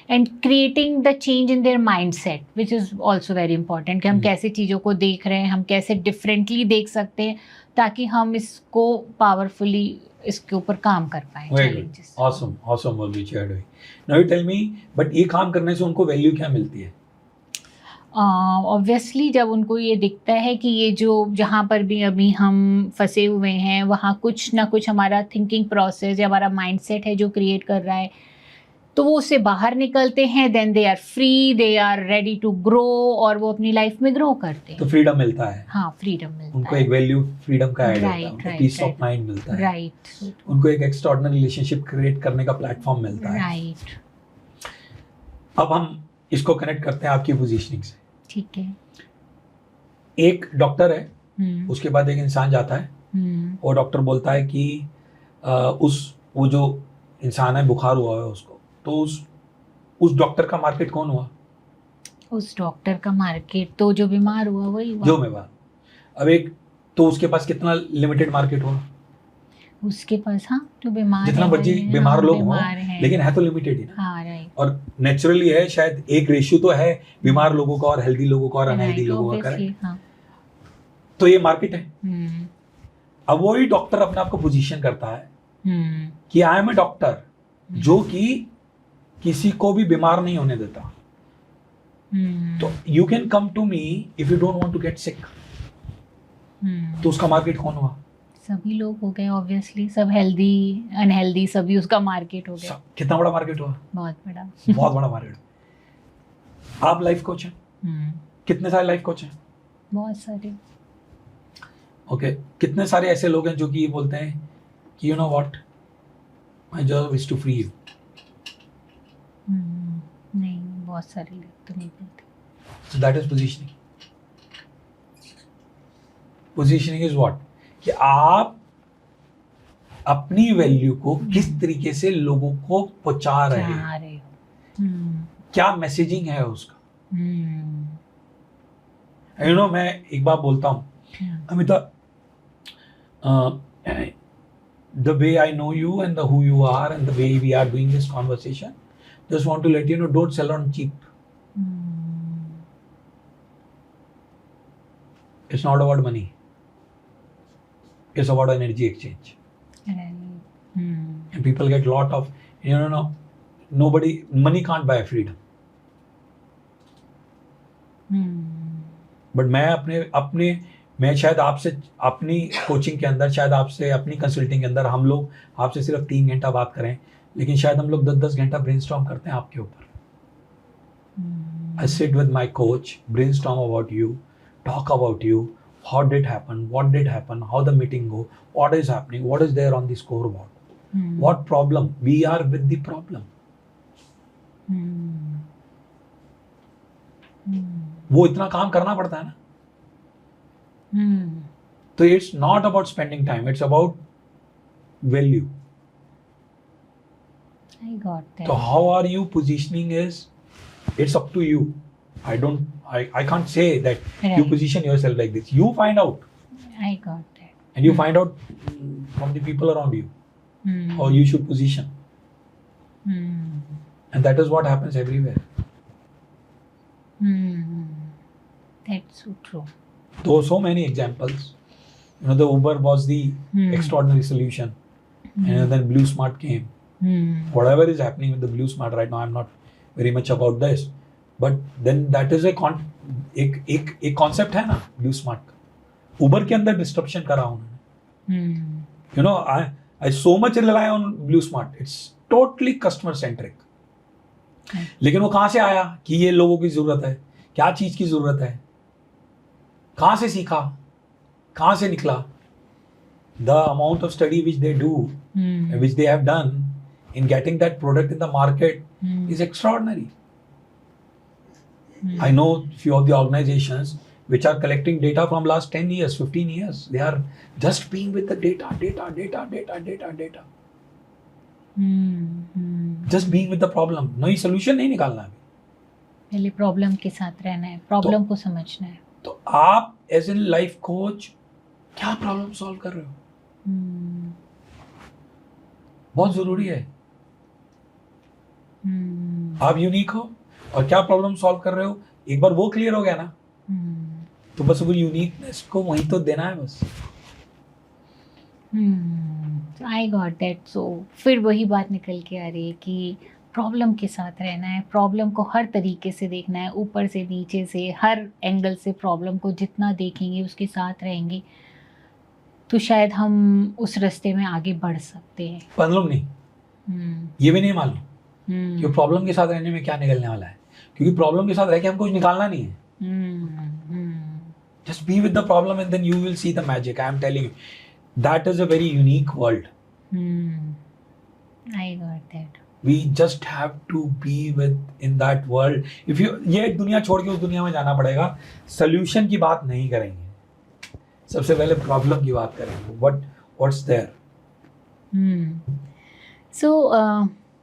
and creating the change in their mind set, which is also very important कि हम कैसे चीज़ों को देख रहे हैं, हम कैसे डिफरेंटली देख सकते हैं ताकि हम इसको पावरफुली इसके ऊपर काम कर पाए। Challenges. Awesome, awesome what you shared. Now you tell me, but ये काम करने से उनको वैल्यू क्या मिलती है? ऑब्वियसली जब उनको ये दिखता है कि ये जो जहाँ पर भी अभी हम फंसे हुए हैं वहाँ कुछ ना कुछ हमारा थिंकिंग प्रोसेस या हमारा माइंडसेट है जो क्रिएट कर रहा है, तो वो उससे बाहर निकलते हैं, then they are free, they are ready to grow, और वो अपनी लाइफ में ग्रो करते हैं। तो फ्रीडम मिलता है। हाँ, फ्रीडम मिलता है उनको, एक वैल्यू फ्रीडम का ऐड होता है, राइट, उनको पीस ऑफ माइंड मिलता है, राइट, उनको एक एक्स्ट्राऑर्डिनरी रिलेशनशिप क्रिएट करने का प्लेटफॉर्म मिलता है, राइट। अब हम इसको कनेक्ट करते हैं आपकी पोजीशनिंग से। ठीक है। एक डॉक्टर है, उसके बाद एक इंसान जाता है, वो डॉक्टर बोलता है कि वो जो इंसान है बुखार हुआ है उसको, तो उस डॉक्टर का मार्केट कौन हुआ? उस डॉक्टर का मार्केट तो जो बीमार हुआ वही हुआ। जो बीमार, अब एक तो उसके पास कितना लिमिटेड मार्केट हुआ? उसके पास, हाँ, जो बीमार जितना मर्जी बीमार लोग हों, लेकिन है तो लिमिटेड ही ना। हाँ, राइट। और नेचुरली है, शायद एक रेशियो तो है बीमार लोगों का और हेल्दी लोगों का और अनहेल्दी लोगों का, करेक्ट? हाँ। तो ये मार्केट है। अब वही डॉक्टर अपने आप को पोजीशन करता है कि आई एम ए डॉक्टर जो कि किसी को भी बीमार नहीं होने देता। तो you can come to me if you don't want to get sick. तो उसका मार्केट कौन हुआ? सभी लोग हो गए, ऑब्वियसली सब हेल्दी अनहेल्दी सभी उसका मार्केट हो गया। कितना बड़ा मार्केट हुआ? बहुत बड़ा। बहुत बड़ा मार्केट। आप लाइफ कोच हैं, कितने सारे लाइफ कोच हैं? बहुत सारे। ओके, कितने सारे ऐसे लोग हैं जो कि ये बोलते हैं कि you know what, my job is to free you? नहीं, बहुत सारे लोग तो नहीं बोलते। So that is positioning. Positioning is what? कि आप अपनी वैल्यू को किस तरीके से लोगों को पहुंचा रहे हैं, क्या मैसेजिंग है उसका। यू नो, मैं एक बात बोलता हूँ Amita, the way I know you and who you are and the way we are doing this conversation, just want to let you know, don't sell on cheap. It's not about money. It's about energy exchange. And people get lot of, money can't buy freedom. But मैं शायद आपसे अपनी coaching के अंदर, शायद आपसे अपनी consulting के अंदर, हम लोग आपसे सिर्फ 3 घंटा बात करें, लेकिन शायद हम लोग 10-10 घंटा ब्रेनस्टॉर्म करते हैं आपके ऊपर। I sit with my coach, brainstorm about you, talk about you, how did happen, what did happen, how the meeting go, what is happening, what is there on the scoreboard, what problem, we are with the problem. वो इतना काम करना पड़ता है ना. तो it's not about spending time, it's about value. I got that. So how are you positioning is, it's up to you. I can't say that you Right. position yourself like this. You find out, I got that. and you find out from the people around you how you should position. And that is what happens everywhere. That's so true. There are so many examples. You know, the Uber was the extraordinary solution, and then Blue Smart came. Whatever is happening with the Blue Smart right now, I'm not very much about this, but then that is एक concept है ना Blue Smart का. Uber के अंदर disruption करा उन्होंने. You know, I so much rely on Blue Smart. It's totally customer centric. लेकिन वो कहाँ से आया कि ये लोगों की जरूरत है, क्या चीज की जरूरत है, कहाँ से सीखा, कहाँ से निकला. The amount of study which they do, which they have done in getting that product in the market is extraordinary. I know few of the organizations which are collecting data from last 10 years, 15 years. They are just being with the data. Just being with the problem. नई solution नहीं निकालना है. पहले problem के साथ रहना है, problem को समझना है. तो आप एज एन लाइफ कोच क्या प्रॉब्लम सॉल्व कर रहे हो, बहुत जरूरी है. आप यूनिक हो और क्या प्रॉब्लम सॉल्व कर रहे हो, एक बार वो क्लियर हो गया ना, तो बस वो यूनिकनेस को वहीं तो देना है बस. I got that. सो फिर वही बात निकल के आ रही है कि प्रॉब्लम के साथ रहना है, प्रॉब्लम को हर तरीके से देखना है, ऊपर से नीचे से हर एंगल से प्रॉब्लम को जितना देखेंगे उसके साथ रहेंगे तो शायद हम उस रास्ते में आगे बढ़ सकते हैं. मालूम नहीं, ये भी नहीं मालूम कि प्रॉब्लम के साथ रहने में क्या निकलने वाला है, क्योंकि प्रॉब्लम के साथ रह के हमको कुछ निकालना नहीं है. Just be with the problem and then you will see the magic. I am telling you, that is a very unique world. I got that. We just have to be in that world. If you ये दुनिया छोड़ के उस दुनिया में जाना पड़ेगा. Solution की बात नहीं करेंगे, सबसे पहले प्रॉब्लम की बात करेंगे. What's there? So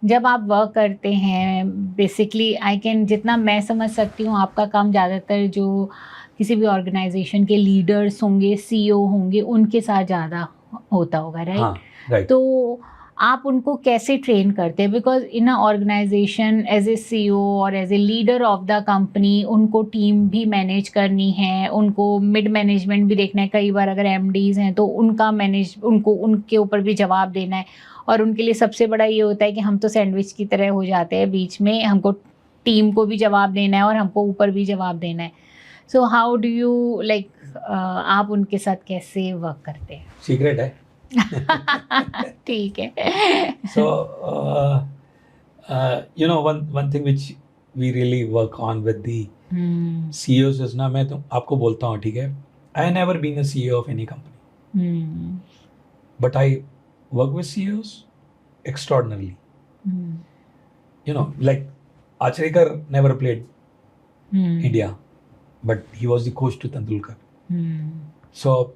जब आप वर्क करते हैं बेसिकली आई कैन, जितना मैं समझ सकती हूँ आपका काम ज़्यादातर जो किसी भी ऑर्गेनाइजेशन के लीडर्स होंगे, सीईओ होंगे, उनके साथ ज़्यादा होता होगा, राइट? हाँ, right. तो आप उनको कैसे ट्रेन करते हैं? Because in a organization as a CEO और as a leader of the company उनको टीम भी मैनेज करनी है, उनको मिड मैनेजमेंट भी देखना है, कई बार अगर एमडीज हैं तो उनको उनके ऊपर भी जवाब देना है, और उनके लिए सबसे बड़ा ये होता है कि हम तो सैंडविच की तरह हो जाते हैं बीच में, हमको टीम को भी जवाब देना है और हमको ऊपर भी जवाब देना है. So how do you like आप उनके साथ कैसे वर्क करते हैं? सीक्रेट है. ठीक है. So you know, one thing which we really work on with the CEOs is ना, मैं तो आपको बोलता हूँ, ठीक है, I never been a CEO of any company, but I work with CEOs extraordinarily. You know, like Acharikar never played India, but he was the coach to Tendulkar. So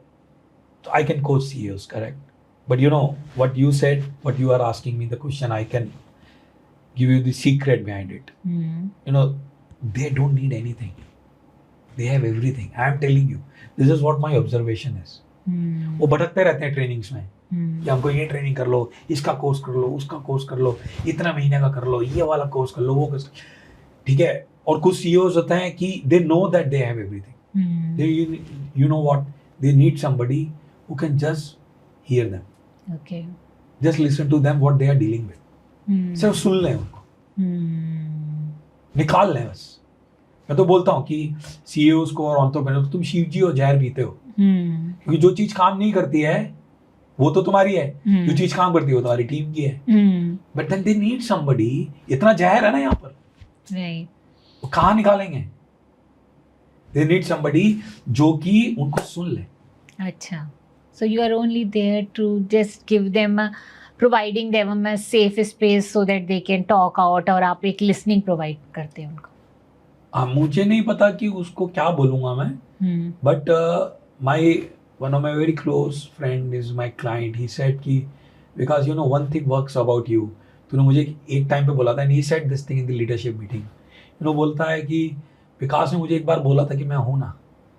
I can coach CEOs, correct? But you know what you said, what you are asking me the question, I can give you the secret behind it. You know, they don't need anything. They have everything. I am telling you, this is what my observation is. वो भटकते रहते हैं trainings में कि हमको ये training कर लो, इसका कोर्स कर लो, उसका कोर्स कर लो, इतना महीने का कर लो, ये वाला कोर्स कर लो, वो कोर्स, ठीक है. और कुछ CEOs होते हैं कि they know that they have everything. They, you know what, they need somebody who can just hear them. Okay. Just listen to them what they are dealing with. सिर्फ सुन लें उनको, निकाल लें बस. मैं तो बोलता हूँ कि CEOs को और एंटरप्रेन्योर्स को, तुम शिव जी हो, जहर पीते हो, क्योंकि जो चीज काम नहीं करती है वो तो तुम्हारी है, जो चीज काम करती है वो तुम्हारी टीम की है. But then they need somebody. इतना जहर है ना यहाँ पर, राइट. वो कहाँ निकालेंगे? दे नीड समबडी जो कि उनको सुन ले. अच्छा, so you are only there to just give them providing them a safe space so that they can talk out, और आप एक listening provide करते हैं उनको. मुझे नहीं पता कि उसको क्या बोलूँगा मैं, but my one of my very close friend is my client. He said कि because you know one thing works about you. तूने मुझे एक टाइम पे बोला था, and he said this thing in the leadership meeting. You know बोलता है कि विकास ने मुझे एक बार बोला था कि मैं हूँ ना,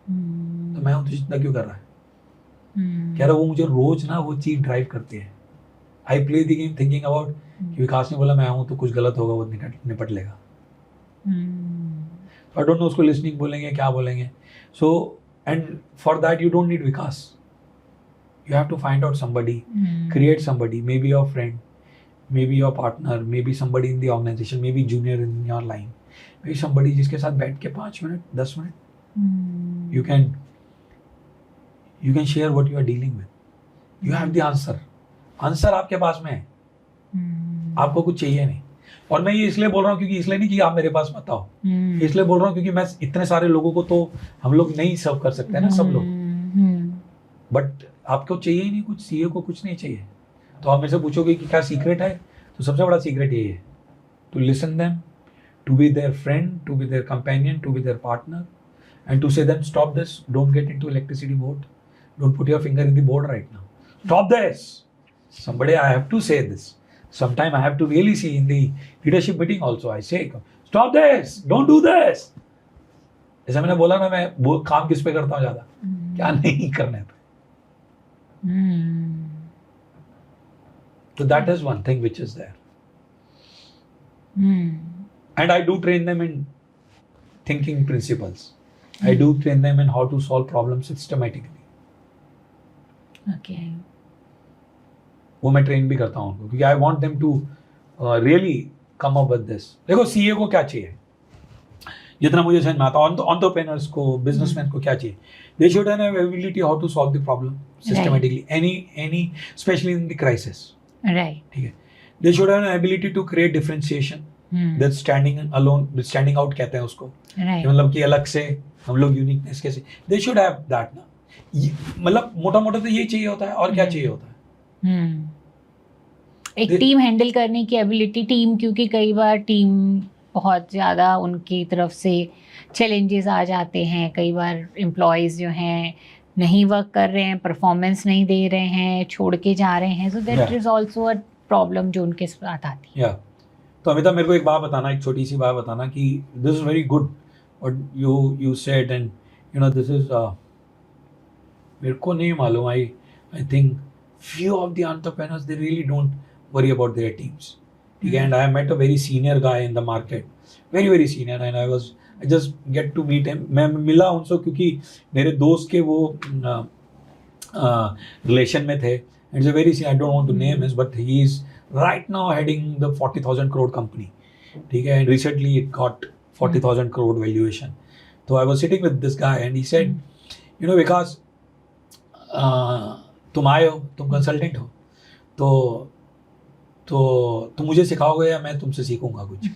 तो मैं हूँ, तो इतना क्यों कर रहा है? कह रहा वो मुझे रोज ना वो चीज ड्राइव करती है. I play the game thinking about कि विकास ने बोला मैं हूँ तो कुछ गलत होगा, वो निपट लेगा. आई डोंट नो उसको लिसनिंग बोलेंगे क्या बोलेंगे. So and for that you don't need Vikas. You have to find out somebody, create somebody, may be your friend, may be your partner, may be somebody in the organisation, may be junior in your line, may be somebody जिसके साथ बैठ के 5 minute 10 minute you can share what you are dealing with. You have the answer आपके पास में है. आपको कुछ चाहिए नहीं. और मैं ये इसलिए बोल रहा हूँ क्योंकि इसलिए नहीं कि आप मेरे पास मत आओ, इसलिए बोल रहा हूँ क्योंकि मैं इतने सारे लोगों को तो हम लोग नहीं सर्व कर सकते ना, सब लोग. बट आपको चाहिए ही नहीं कुछ, सीए को कुछ नहीं चाहिए. तो आप मेरे से पूछोगे कि क्या सीक्रेट है, तो सबसे बड़ा सीक्रेट यही है, to listen them, to be their friend, to be their companion, to be their partner, and to say them stop this, don't get into electricity board. Don't put your finger in the board right now. Stop this. Somebody, I have to say this. Sometime I have to really see in the leadership meeting also. I say, stop this. Don't do this. जैसा मैंने बोला ना, मैं वो काम किस पे करता हूँ ज्यादा, क्या नहीं करने पे. So that is one thing which is there. And I do train them in thinking principles. I do train them in how to solve problems systematically. Okay. वो मैं ट्रेन भी करता हूँ क्योंकि I want them to really come up with this. देखो CA को क्या चाहिए, जितना मुझे समझ में आता है, एंटरप्रेन्योर्स को, बिजनेसमैन को क्या चाहिए, they should have ability how to solve the problem systematically, any specially in the crisis. Right. ठीक है. They should have ability to create differentiation, that standing alone, standing out कहते हैं उसको, मतलब कि अलग से हम लोग यूनिकनेस कैसे, दे शुड हैव दैट ना. मतलब मोटा मोटा तो यही चाहिए होता है, और क्या चाहिए होता है. एक टीम हैंडल करने की एबिलिटी, टीम, क्योंकि कई बार टीम बहुत ज़्यादा उनकी तरफ से चैलेंजेस आ जाते हैं. कई बार एम्प्लॉयज़ जो हैं नहीं वर्क कर रहे हैं, परफॉर्मेंस नहीं दे रहे हैं, छोड़ के जा रहे हैं. So that is also a problem जो उनके साथ आती है. तो अमिता, मेरे को एक बात बताना, एक छोटी सी बात बताना कि this is very good what you said, and you no this is, मेरे को नहीं मालूम, I think few of the entrepreneurs, they really don't worry about their teams. ठीक है. And I met a very senior guy in the market, very senior, and I just get to meet him. मैं मिला उनसे क्योंकि मेरे दोस्त के वो रिलेशन में थे. And it's a very senior, I don't want to name his, but he is right now heading the 40,000 crore company. ठीक है. And recently it got 40,000 crore valuation. So I was sitting with this guy and he said, you know, because तुम आए हो, तुम consultant हो, तो तुम मुझे सिखाओगे या मैं तुमसे सीखूंगा कुछ.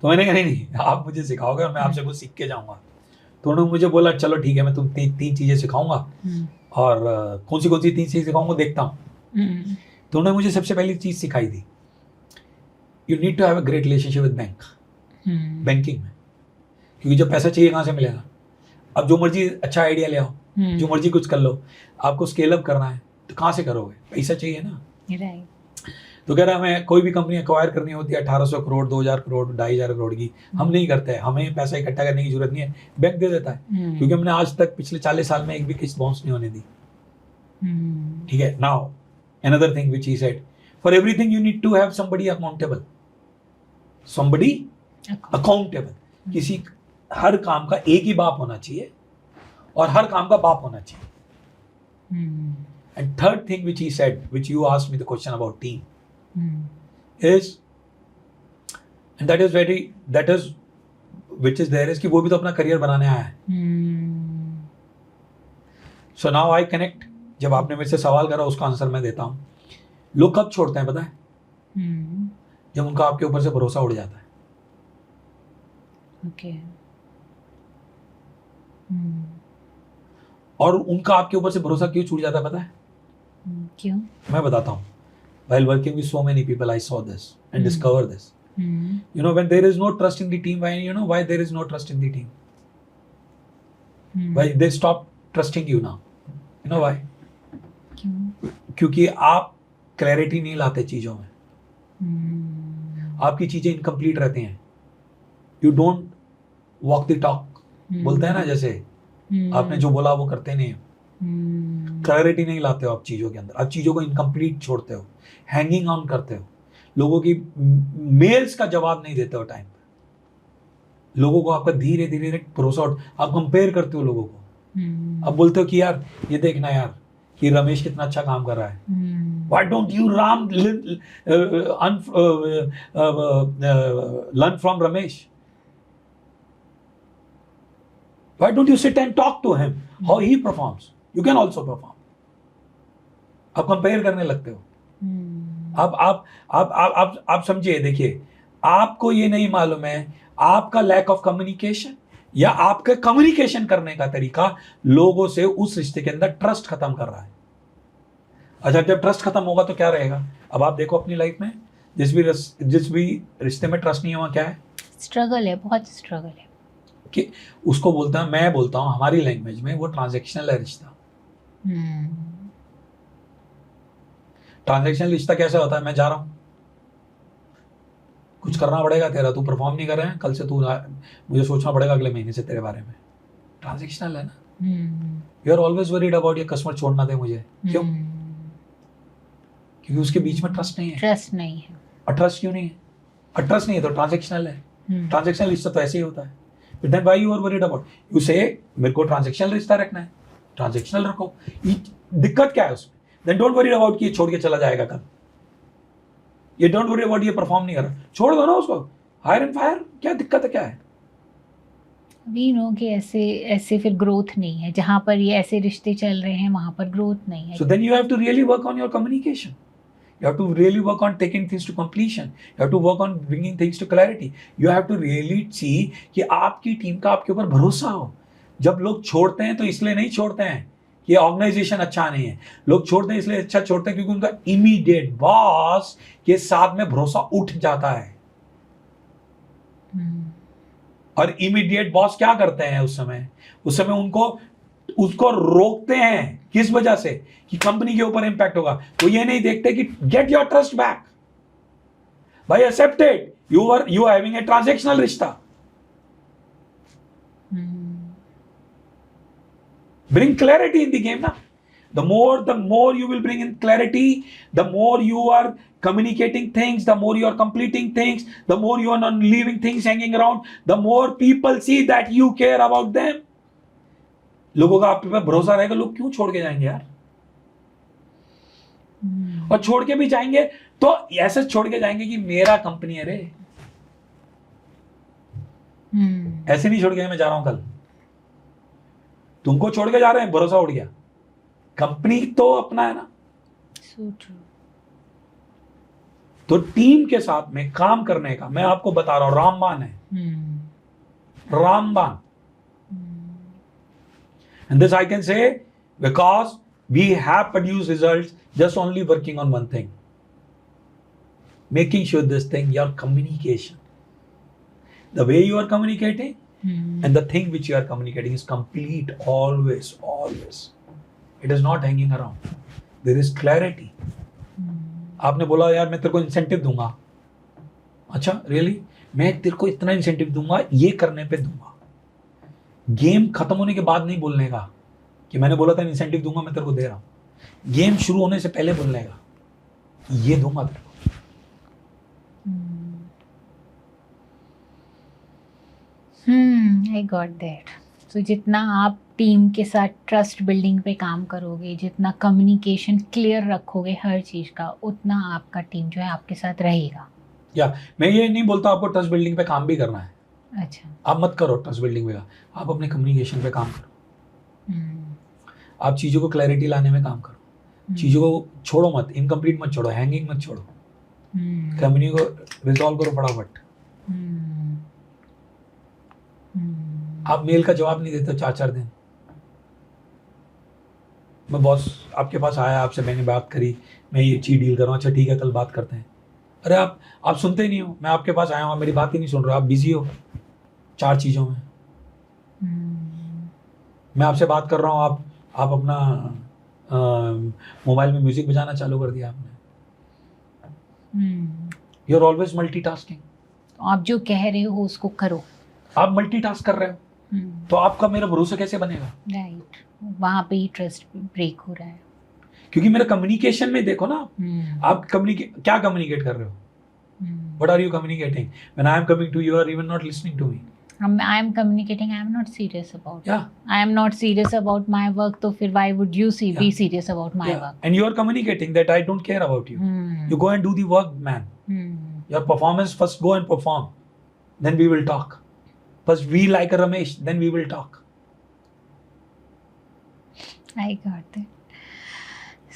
तो मैंने कहा नहीं, आप मुझे सिखाओगे और मैं आपसे कुछ सीख के जाऊंगा. तो उन्होंने मुझे बोला चलो ठीक है, मैं तुम 3 चीज़ें सिखाऊंगा, और कौन सी 3 चीज़ें सिखाऊंगा देखता हूँ. तो उन्होंने मुझे सबसे पहली चीज़ सिखाई थी, you need to have a great relationship with bank, banking में, क्योंकि जब पैसा चाहिए कहाँ से मिलेगा. अब जो मर्जी अच्छा आइडिया ले आओ, जो मर्जी कुछ कर लो, आपको स्केल अप करना है तो कहाँ से करोगे, पैसा चाहिए ना. तो कह रहा मैं कोई भी कंपनी एक्वायर करनी होती है 1800 करोड़, 2000 करोड़, 2500 करोड़ की, हम नहीं करते हैं, हमें पैसा इकट्ठा करने की जरूरत नहीं है, बैंक दे देता है. क्योंकि हमने आज तक पिछले 40 साल में एक भी किस्त बाउंस नहीं होने दी. ठीक है. Now another thing which he said, for everything you need to have somebody accountable. किसी हर काम का एक ही बाप होना चाहिए और हर काम का बाप होना चाहिए. And third thing which he said, which you asked me the question about team, is, and that is which is there, is कि वो भी तो अपना करियर बनाने आया है. So now I connect. जब आपने मेरे से सवाल करा उसका आंसर मैं देता हूँ. लोग कब छोड़ते हैं पता है? जब उनका आपके ऊपर से भरोसा उड़ जाता है. ओके। और उनका आपके ऊपर से भरोसा क्यों छूट जाता है पता है? क्यों? मैं बताता हूँ. While working with so many people, I saw this and discovered this. You know, when there is no trust in the team, why there is no trust in the team? Why they stop trusting you now? You know why? क्यों? क्योंकि आप clarity नहीं लाते चीजों में. आपकी चीजें incomplete रहती हैं. You don't walk the talk. बोलते हैं ना, जैसे आपने जो बोला वो करते नहीं. क्लैरिटी नहीं लाते हो आप चीजों के अंदर. आप चीजों को इनकम्प्लीट छोड़ते हो, हैंगिंग ऑन करते हो, लोगों की मेल्स का जवाब नहीं देते हो टाइम पे. लोगों को आपका धीरे धीरे भरोसा आप कंपेयर करते हो लोगों को. अब बोलते हो कि यार ये देखना यार कि रमेश कितना अच्छा काम कर रहा है. Why don't you learn from Ramesh? Why don't you sit and talk to him how he performs? You can also perform. आप कंपेयर करने लगते हो. आप समझिए, देखिए, आपको ये नहीं मालूम है आपका लैक ऑफ कम्युनिकेशन या आपके कम्युनिकेशन करने का तरीका लोगों से उस रिश्ते के अंदर ट्रस्ट खत्म कर रहा है. अच्छा, जब ट्रस्ट खत्म होगा तो क्या रहेगा? अब आप देखो अपनी लाइफ में जिस भी रिश्ते में ट्रस्ट नहीं हुआ, क्या है? स्ट्रगल है, बहुत स्ट्रगल है. कि उसको बोलता है, मैं बोलता हूँ हमारी लैंग्वेज में, वो ट्रांजैक्शनल है रिश्ता. ट्रांजैक्शनल रिश्ता कैसे होता है? मैं जा रहा हूँ, कुछ करना पड़ेगा तेरा, तू परफॉर्म नहीं कर रहा है, कल से तू मुझे सोचना पड़ेगा अगले महीने से तेरे बारे में. ट्रांजैक्शनल है ना. You are always worried about ये कस्टमर छोड़ना दे मुझे. क्यों? क्योंकि उसके बीच में ट्रस्ट नहीं है. ट्रस्ट नहीं है. और ट्रस्ट क्यों नहीं है? और ट्रस्ट नहीं है तो ट्रांजैक्शनल है. ट्रांजैक्शनल रिश्ता तो ऐसे ही होता है. But then why you are worried about? You say मेरे को ट्रांजैक्शनल रिश्ता रखना है, ट्रांजैक्शनल रखो. दिक्कत क्या है उसमें? Then don't worry about कि ये छोड़ के चला जाएगा कल. ये don't worry about ये परफॉर्म नहीं कर रहा, छोड़ दो ना उसको. हायर एंड फायर, क्या दिक्कत है, क्या है? वी नो कि ऐसे फिर ग्रोथ नहीं है. जहाँ पर ये ऐसे रिश्ते चल रहे हैं वहाँ पर ग्रोथ नहीं है. So then you have to really work on your communication. You have to really work on taking things to completion. You have to work on bringing things to clarity. You have to really see कि आपकी team का आपके ऊपर भरोसा हो. जब लोग छोड़ते हैं तो इसलिए नहीं छोड़ते हैं कि ऑर्गेनाइजेशन अच्छा नहीं है. लोग छोड़ते हैं इसलिए अच्छा छोड़ते हैं क्योंकि उनका इमीडिएट बॉस के साथ में भरोसा उठ जाता है. और इमीडिएट बॉस क्या करते हैं उस समय उसको रोकते हैं. किस वजह से? कि कंपनी के ऊपर इंपैक्ट होगा. वो ये नहीं देखते कि गेट योर ट्रस्ट बैक भाई, accept it, you are having a transactional रिश्ता. Bring clarity in the game ना. the more you will bring in clarity, the more you are communicating things, the more you are completing things, the more you are not leaving things hanging around, the more people see that you care about them. लोगों का आप पे भरोसा रहेगा, लोग क्यों छोड़ के जाएंगे यार? और छोड़ के भी जाएंगे तो ऐसे छोड़ के जाएंगे कि मेरा कंपनी है रे. ऐसे नहीं छोड़ के मैं जा रहा हूं कल. तुमको छोड़ के जा रहे हैं, भरोसा उड़ गया. कंपनी तो अपना है ना. So true. तो टीम के साथ में काम करने का मैं आपको बता रहा हूं, रामबाण है. रामबाण. And this I can say because we have produced results just only working on one thing. Making sure this thing, your communication. The way you are communicating and the thing which you are communicating is complete always. It is not hanging around. There is clarity. आपने बोला यार मैं तेरे को incentive दूंगा. अच्छा really? मैं तेरे को इतना इंसेंटिव दूंगा, ये करने पे दूंगा. गेम खत्म होने के बाद नहीं बोलने का कि मैंने बोला था इंसेंटिव दूंगा, मैं तेरे को दे रहा हूं. गेम शुरू होने से पहले बोलने का ये दूंगा तेरे को. I got that. तो जितना आप टीम के साथ ट्रस्ट बिल्डिंग पे काम करोगे, जितना कम्युनिकेशन क्लियर रखोगे हर चीज़ का, उतना आपका टीम जो है आपके साथ रहेगा. या मैं ये नहीं बोलता आपको ट्रस्ट बिल्डिंग पे काम भी करना है. अच्छा. आप मत करो ट्रस्ट बिल्डिंग पे, आप अपने कम्युनिकेशन पे काम करो. आप चीज़ों को क्लैरिटी लाने में काम करो. चीज़ों को छोड़ो मत, इनकम्प्लीट मत छोड़ो, हैंगिंग मत छोड़ो. कंपनी को रिजॉल्व करो फटाफट. आप मेल का जवाब नहीं देते 4-4 दिन। मैं बॉस आपके पास आया, आपसे मैंने बात करी, मैं ये चीज डील कर रहा हूँ, अच्छा ठीक है कल बात करते हैं। अरे आप सुनते ही नहीं हो, मैं आपके पास आया हूँ, आप मेरी बात ही नहीं सुन रहे हो, आप बिजी हो 4 चीज़ों में। मैं आपसे बात कर रहा हूँ, आप अपना मोबाइल में म्यूजिक बजाना चालू कर दिया आपने। You are always multitasking. आप जो कह रहे हो उसको करो। आप मल्टीटास्क कर रहे हो, तो आपका मेरा भरोसा कैसे बनेगा? राइट, वहां पे ही ट्रस्ट ब्रेक हो रहा है। क्योंकि मेरा कम्युनिकेशन में देखो ना, आप क्या कम्युनिकेट कर रहे हो? What are you communicating? When I am coming to you, you are even not listening to me. I am communicating. I am not serious about. Yeah. I am not serious about my work. तो फिर why would you be serious about my work? And you are communicating that I don't care about you. You go and do the work, man. Your performance first, go and perform. Then we will talk. First we like a Ramesh, then we will talk. I got that.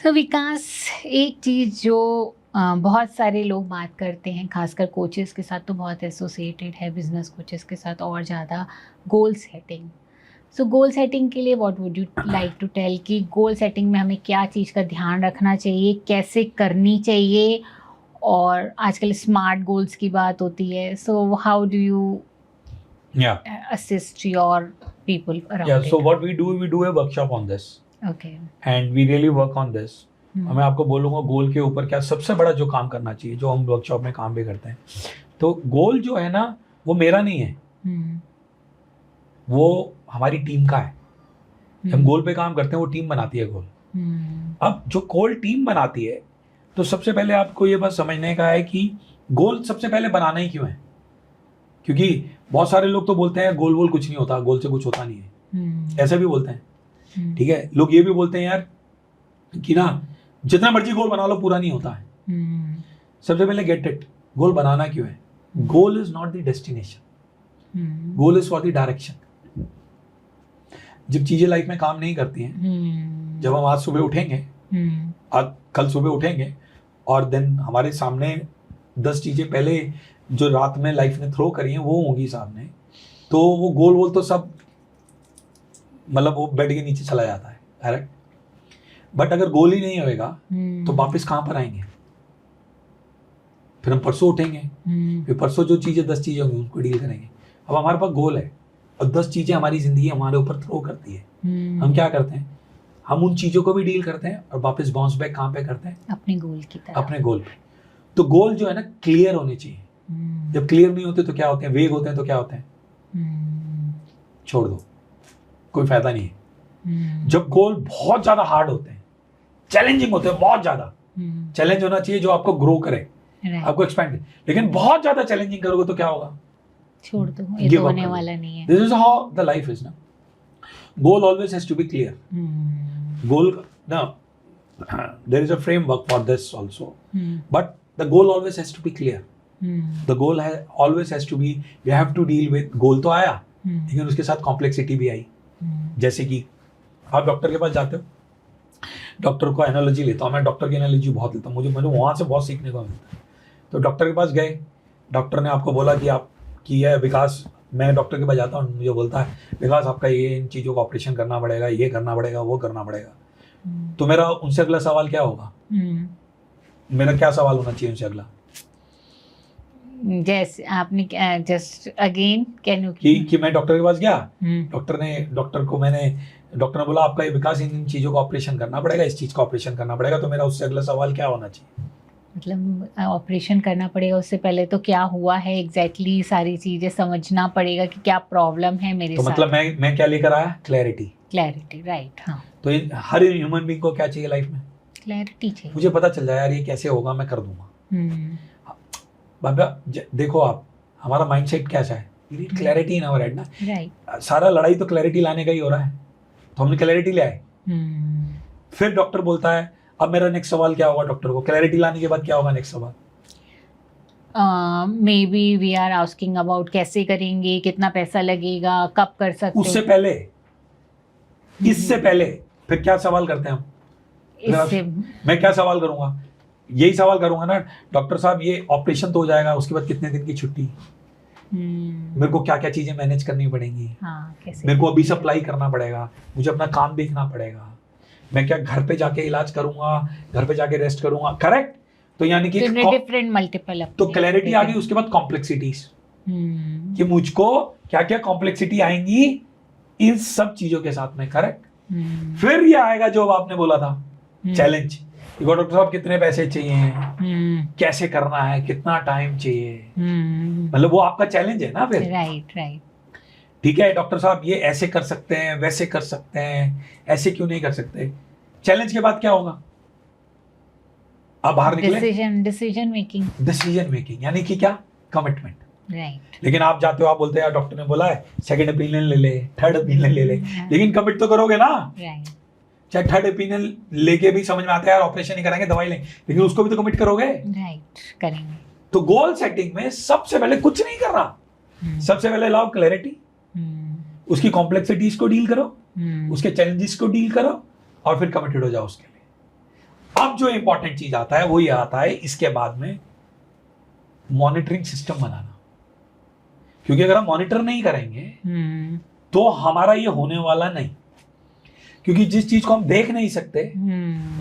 So विकास, एक चीज जो बहुत सारे लोग बात करते हैं, खासकर कोचेस के साथ तो बहुत एसोसिएटेड है, बिजनेस कोचेस के साथ और ज़्यादा, गोल सेटिंग। सो गोल सेटिंग के लिए what would you like to tell कि गोल सेटिंग में हमें क्या चीज़ का ध्यान रखना चाहिए, कैसे करनी चाहिए? और आजकल स्मार्ट गोल्स की बात होती है, so how do you assist your people around it? So what we do a workshop on this. Okay. And we really work on this. और मैं आपको बोलूँगा गोल के ऊपर क्या सबसे बड़ा जो काम करना चाहिए, जो हम वर्कशॉप में काम भी करते हैं। तो गोल जो है ना, वो मेरा नहीं है, वो हमारी टीम का है। हम गोल पे काम करते हैं, वो टीम बनाती है गोल। अब जो गोल टीम बनाती है, तो सबसे पहले आपको ये बात समझने का है कि गोल सबसे पहले बनाना ही क्यों है। क्योंकि बहुत सारे लोग तो बोलते हैं गोल वोल कुछ नहीं होता, गोल से कुछ होता नहीं है, ऐसे भी बोलते हैं। ठीक है, लोग ये भी बोलते हैं यार कि ना जितना मर्जी गोल बना लो पूरा नहीं होता है। सबसे पहले गेट इट, गोल बनाना क्यों है? Goal is not the destination, goal is for the direction. जब चीजें लाइफ में काम नहीं करती हैं, जब हम आज सुबह उठेंगे, आज कल सुबह उठेंगे और देन हमारे सामने 10 चीजें पहले जो रात में लाइफ ने थ्रो करी हैं वो होंगी सामने, तो वो गोल वोल तो सब मतलब वो बेड के नीचे चला जाता है डायरेक्ट। बट अगर गोल ही नहीं होएगा तो वापस कहाँ पर आएंगे? फिर हम परसों उठेंगे, फिर परसों जो चीजें 10 चीजें होंगी उनको डील करेंगे। अब हमारे पास गोल है और 10 चीजें हमारी जिंदगी हमारे ऊपर थ्रो करती है। हम क्या करते हैं? हम उन चीजों को भी डील करते हैं और वापस बाउंस बैक कहाँ पे करते हैं? अपने गोल की तरफ, अपने गोल पे। तो गोल जो है ना क्लियर होने चाहिए। जब क्लियर नहीं होते तो क्या होते हैं? वेग होते हैं तो क्या होते हैं? छोड़ दो, कोई फायदा नहीं है। जब गोल बहुत ज्यादा हार्ड होते हैं, चैलेंजिंग होते हैं, बहुत ज्यादा चैलेंज होना चाहिए जो आपको ग्रो करे, आपको एक्सपेंड। लेकिन बहुत ज्यादा चैलेंजिंग करोगे तो क्या होगा? छोड़ दो, ये तो होने वाला नहीं है। This is how the life is ना। Goal always has to be clear. Goal ना, there is a framework for this also, but the goal always has to be clear. The goal always has to be, you have to deal with, गोल तो आया लेकिन उसके साथ complexity भी आई। जैसे कि आप डॉक्टर के पास जाते हो, डॉक्टर को एनालॉजी लेता हूँ मैं, डॉक्टर की एनालॉजी बहुत लेता हूँ, मुझे वहाँ से बहुत सीखने को मिलता है। तो डॉक्टर के पास गए, डॉक्टर ने आपको बोला कि आपकी यह विकास, मैं डॉक्टर के पास जाता हूँ, मुझे बोलता है विकास आपका ये इन चीज़ों का ऑपरेशन करना पड़ेगा, ये करना पड़ेगा, वो करना पड़ेगा। तो मेरा उनसे अगला सवाल क्या होगा? मेरा क्या सवाल होना चाहिए उनसे अगला? जैसे आपने जस्ट अगेन कैन यू कि मैं डॉक्टर के पास गया, डॉक्टर ने बोला आपका ये विकास इन चीजों का ऑपरेशन करना पड़ेगा, इस चीज का ऑपरेशन करना पड़ेगा। तो मेरा उससे अगला सवाल क्या होना चाहिए? मतलब ऑपरेशन करना पड़ेगा, उससे पहले तो क्या हुआ है एग्जैक्टली, सारी चीजें समझना पड़ेगा कि क्या प्रॉब्लम है मेरे साथ। तो मतलब मैं क्या लेकर आया? क्लैरिटी। राइट। हाँ, तो हर ह्यूमन बीइंग को क्या चाहिए लाइफ में? क्लैरिटी चाहिए। मुझे पता चल जाए यार ये कैसे होगा, मैं कर दूंगा। बाबा देखो आप, हमारा माइंडसेट कैसा है? क्लैरिटी इन आवर हेड ना। राइट। सारा लड़ाई तो क्लैरिटी लाने का ही हो रहा है, तो हमने क्लैरिटी ले आए। फिर डॉक्टर बोलता है अब मेरा नेक्स्ट सवाल क्या होगा? डॉक्टर को क्लैरिटी लाने के बाद क्या होगा नेक्स्ट सवाल? May be we are asking about कैसे करेंगे, कितना पैसा लगेगा, कब कर सकते हैं। उससे पहले, इससे पहले फिर क्या सवाल करते हैं हम? मैं क्या सवाल करूंगा? यही सवाल करूंगा ना, डॉक्टर साहब ये ऑपरेशन तो हो जाएगा, उसके बाद कितने दिन की छुट्टी? मेरे को क्या क्या चीजें मैनेज करनी पड़ेंगी, हाँ, कैसे मेरे को अभी सप्लाई करना पड़ेगा, मुझे अपना काम देखना पड़ेगा, मैं क्या घर पे जाके इलाज करूंगा, घर पे जाके रेस्ट करूंगा, करेक्ट। तो यानी कि डिफरेंट मल्टीपल, तो क्लैरिटी आ गई, उसके बाद कॉम्प्लेक्सिटीज कि मुझको क्या क्या कॉम्प्लेक्सिटी आएंगी इन सब चीजों के साथ में, करेक्ट। फिर ये आएगा जो अब आपने बोला था, चैलेंज। डॉक्टर साहब कितने पैसे चाहिए, कैसे करना है, कितना टाइम चाहिए, मतलब वो आपका चैलेंज है ना फिर। Right right. ठीक है डॉक्टर साहब ये ऐसे कर सकते हैं, वैसे कर सकते हैं, ऐसे क्यों नहीं कर सकते। चैलेंज के बाद क्या होगा, आप बाहर निकले, डिसीजन मेकिंग यानी कि क्या, कमिटमेंट। राइट। लेकिन आप जाते हो, आप बोलते हैं यार डॉक्टर ने बोला है सेकंड ओपिनियन ले ले, थर्ड ओपिनियन ले ले, लेकिन कमिट तो करोगे ना। चाहे थर्ड ओपिनियन लेके भी समझ में आता है यार ऑपरेशन नहीं कराएंगे, दवाई लेंगे, लेकिन उसको भी तो कमिट करोगे। राइट, करेंगे। तो गोल सेटिंग में सबसे पहले कुछ नहीं करना, सबसे पहले लाओ क्लैरिटी, उसकी कॉम्प्लेक्सिटीज को डील करो, उसके चैलेंजेस को डील करो, और फिर कमिटेड हो जाओ उसके लिए। अब जो इंपॉर्टेंट चीज आता है वो ये आता है इसके बाद में, मॉनिटरिंग सिस्टम बनाना। क्योंकि अगर हम मॉनिटर नहीं करेंगे तो हमारा ये होने वाला नहीं, क्योंकि जिस चीज को हम देख नहीं सकते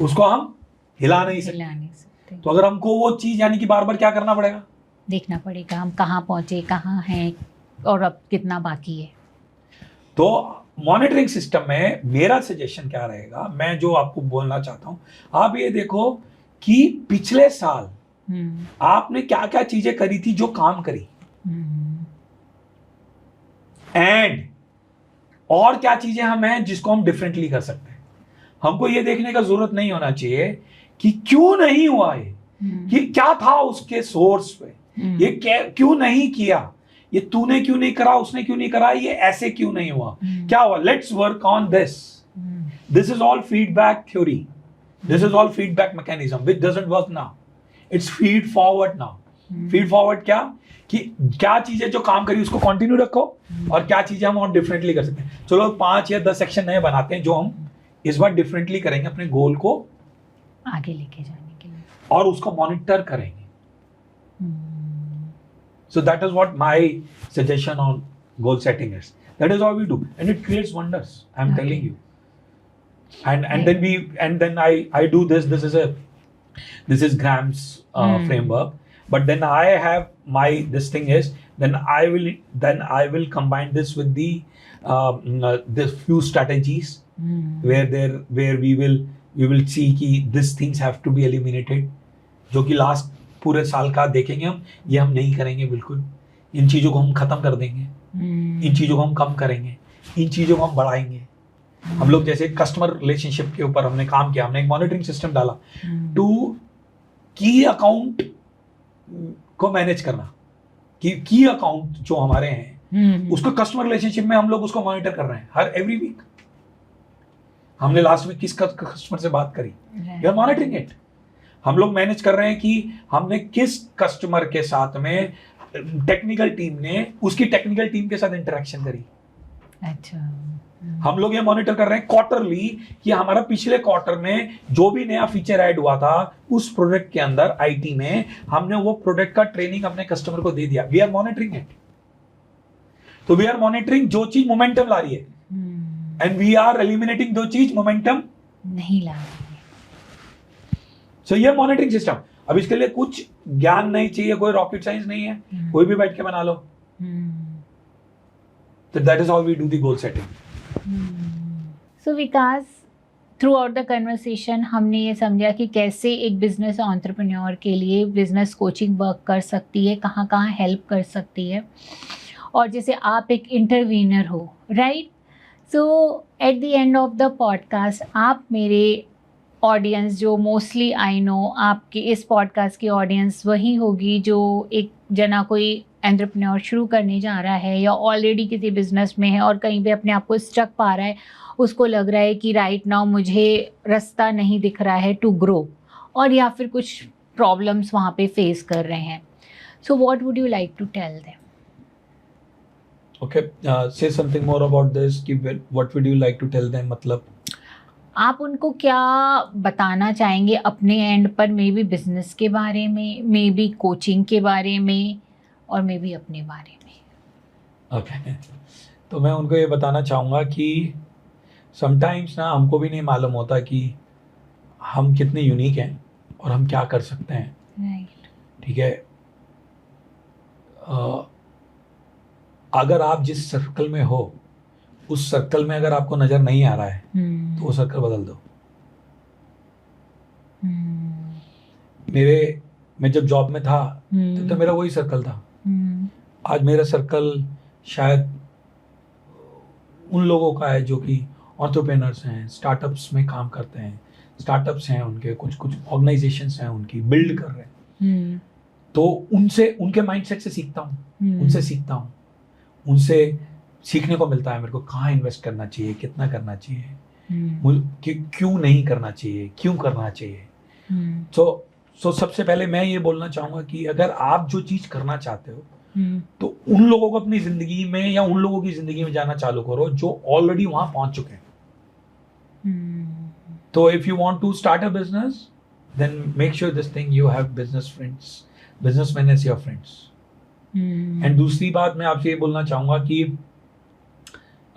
उसको हम हिला नहीं सकते। तो अगर हमको वो चीज यानी कि बार बार क्या करना पड़ेगा, देखना पड़ेगा हम कहाँ पहुंचे, कहाँ हैं और अब कितना बाकी है। तो मॉनिटरिंग सिस्टम में मेरा सजेशन क्या रहेगा, मैं जो आपको बोलना चाहता हूं, आप ये देखो कि पिछले साल आपने क्या क्या चीजें करी थी जो काम करी, एंड और क्या चीजें हम हैं जिसको हम डिफरेंटली कर सकते हैं। हमको ये देखने का जरूरत नहीं होना चाहिए कि क्यों नहीं हुआ ये, कि क्या था उसके सोर्स पे, ये क्यों नहीं किया, ये तूने क्यों नहीं करा, उसने क्यों नहीं करा, ये ऐसे क्यों नहीं हुआ, क्या हुआ, let's work on this. This is all feedback theory, this is all feedback mechanism which doesn't work now, it's feed forward now. Feed forward क्या, कि क्या चीजें जो काम करी उसको कंटिन्यू रखो, और क्या चीजें हम और डिफरेंटली कर सकते हैं। चलो 5 या 10 सेक्शन नए बनाते हैं जो हम इस बार डिफरेंटली करेंगे अपने गोल को आगे लेके जाने के लिए, और उसको मॉनिटर करेंगे। So that is what my suggestion on goal setting is. That is how we do, and it creates wonders. I'm telling you. And then I do this. This is Graham's framework. But then I have this thing is, then I will combine this with the few strategies where we will see कि these things have to be eliminated, जो कि last पूरे साल का देखेंगे हम, ये हम नहीं करेंगे बिल्कुल, इन चीजों को हम खत्म कर देंगे, इन चीजों को हम कम करेंगे, इन चीजों को हम बढ़ाएंगे। हम लोग जैसे कस्टमर रिलेशनशिप के ऊपर हमने काम किया, हमने एक मॉनिटरिंग सिस्टम डाला टू की अकाउंट को मैनेज करना, की अकाउंट जो हमारे हैं उसको कस्टमर रिलेशनशिप में हम लोग उसको मॉनिटर कर रहे हैं हर एवरी वीक। हमने लास्ट वीक किस कस्टमर से बात करी, वी आर मॉनिटरिंग इट। हम लोग मैनेज कर रहे हैं कि हमने किस कस्टमर के साथ में टेक्निकल टीम ने उसकी टेक्निकल टीम के साथ इंटरेक्शन करी। अच्छा, हम लोग ये मॉनिटर कर रहे हैं क्वार्टरली कि हमारा पिछले क्वार्टर में जो भी नया फीचर ऐड हुआ था उस प्रोडक्ट के अंदर आईटी में, हमने वो प्रोडक्ट का ट्रेनिंग अपने कस्टमर को दे दिया। We are monitoring it. तो वी आर मॉनिटरिंग जो चीज मोमेंटम ला रही है, एंड वी आर एलिमिनेटिंग जो चीज मोमेंटम नहीं ला रही है। सो ये मॉनिटरिंग सिस्टम। अब इसके लिए कुछ ज्ञान नहीं चाहिए, कोई रॉकेट साइंस नहीं है, कोई भी बैठ के बना लो। तो that is how we do the goal setting. So Vikas, throughout the conversation हमने ये समझा कि कैसे एक बिजनेस एंटरप्रेन्योर के लिए बिजनेस कोचिंग वर्क कर सकती है, कहाँ कहाँ हेल्प कर सकती है, और जैसे आप एक इंटरवीनर हो, right. So at the end of the podcast आप मेरे ऑडियंस, जो मोस्टली आई नो आपके इस पॉडकास्ट की ऑडियंस वही होगी जो एक जना कोई एंटरप्रेन्योर शुरू करने जा रहा है या ऑलरेडी किसी बिजनेस में है और कहीं पे अपने आप को स्टक पा रहा है, उसको लग रहा है कि राइट नाउ मुझे रास्ता नहीं दिख रहा है टू ग्रो, और या फिर कुछ प्रॉब्लम्स वहाँ पे फेस कर रहे हैं। So what would you like to tell them? Okay, say something more about this कि what would you like to tell them, मतलब आप उनको क्या बताना चाहेंगे अपने एंड पर, मे बी बिजनेस के बारे में, मे बी कोचिंग के बारे में, और मे बी अपने बारे में? ओके तो मैं उनको ये बताना चाहूँगा कि समटाइम्स ना हमको भी नहीं मालूम होता कि हम कितने यूनिक हैं और हम क्या कर सकते हैं, राइट। ठीक है। अगर आप जिस सर्कल में हो उस सर्कल में अगर आपको नज़र नहीं आ रहा है तो वो सर्कल बदल दो। मैं जब जॉब में था तब तो मेरा वही सर्कल था। आज मेरा सर्कल शायद उन लोगों का है जो कि एंटरप्रेन्योर्स हैं, स्टार्टअप्स में काम करते हैं, स्टार्टअप्स हैं उनके, कुछ ऑर्गेनाइजेशंस हैं उनकी, बिल्ड कर रहे हैं। तो उनसे, उनके माइंडसेट से सीखता हूँ, उनसे सीखता हूँ, उनसे सीखने को मिलता है मेरे को कहाँ इन्वेस्ट करना चाहिए, कितना करना चाहिए, क्यों नहीं करना चाहिए, क्यों करना चाहिए। तो सबसे पहले मैं ये बोलना चाहूँगा कि अगर आप जो चीज़ करना चाहते हो तो उन लोगों को अपनी जिंदगी में या उन लोगों की जिंदगी में जाना चालू करो जो ऑलरेडी वहां पहुंच चुके हैं। तो if you want to start a business then make sure this thing you have business friends, businessman as your friends. And दूसरी बात मैं आपसे ये बोलना चाहूंगा कि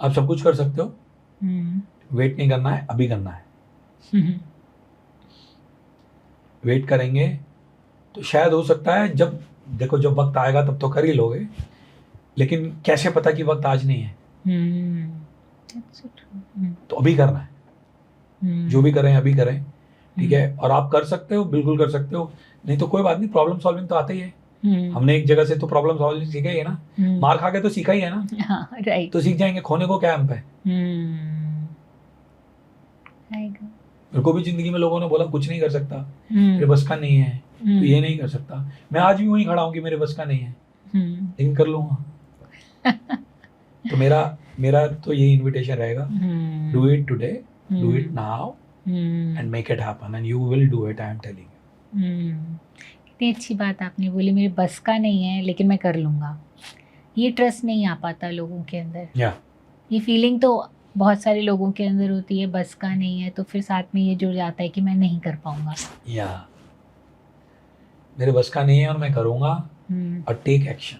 आप सब कुछ कर सकते हो, वेट नहीं करना है, अभी करना है। वेट करेंगे तो शायद हो सकता है जब वक्त आएगा तब तो कर ही लोगे, लेकिन कैसे पता कि वक्त आज नहीं है। तो अभी करना है, जो भी करें अभी करें, ठीक है। और आप कर सकते हो, बिल्कुल कर सकते हो, नहीं तो कोई बात नहीं, प्रॉब्लम सॉल्विंग तो आता ही है। हमने एक जगह से तो प्रॉब्लम सॉल्विंग सीखा ही है ना, मार खा के तो सीखा ही है ना। हाँ, राइट। तो सीख जाएंगे, खोने को क्या हम पे। मेरे को भी जिंदगी में लोगों ने बोला कुछ नहीं कर सकता, तेरे बस का नहीं है, तो ये नहीं कर सकता। मैं आज भी वहीं खड़ा हूँ कि मेरे बस का नहीं है, लेकिन कर लूंगा। तो मेरा तो ये इनविटेशन रहेगा, do it today, do it now and make it happen and you will do it, I am telling you. कितनी अच्छी बात आपने बोली, मेरे बस का नहीं है लेकिन मैं कर लूंगा। ये ट्रस्ट नहीं आ पाता लोगों के अंदर, ये फीलिंग तो बहुत सारे लोगों के अंदर होती है, बस का नहीं है, तो फिर साथ में ये जुड़ जाता है कि मैं नहीं कर पाऊंगा। मेरे बस का नहीं है और मैं करूंगा। और टेक एक्शन,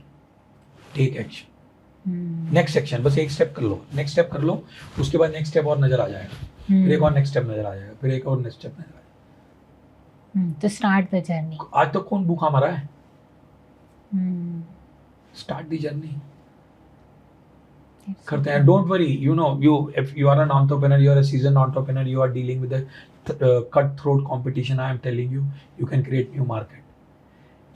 नेक्स्ट एक्शन, बस एक स्टेप कर लो, नेक्स्ट स्टेप कर लो, उसके बाद नेक्स्ट स्टेप और नजर आ जाएगा, फिर एक और नेक्स्ट स्टेप नजर आ जाएगा, फिर एक और नेक्स्ट स्टेप नजर आ जाएगा। तो स्टार्ट द जर्नी। आज तक कौन भूखा मरा है? स्टार्ट द जर्नी करते हैं। Don't worry, if you are an entrepreneur, you are a seasoned entrepreneur, you are dealing with the cutthroat competition, I am telling you, you can create new market.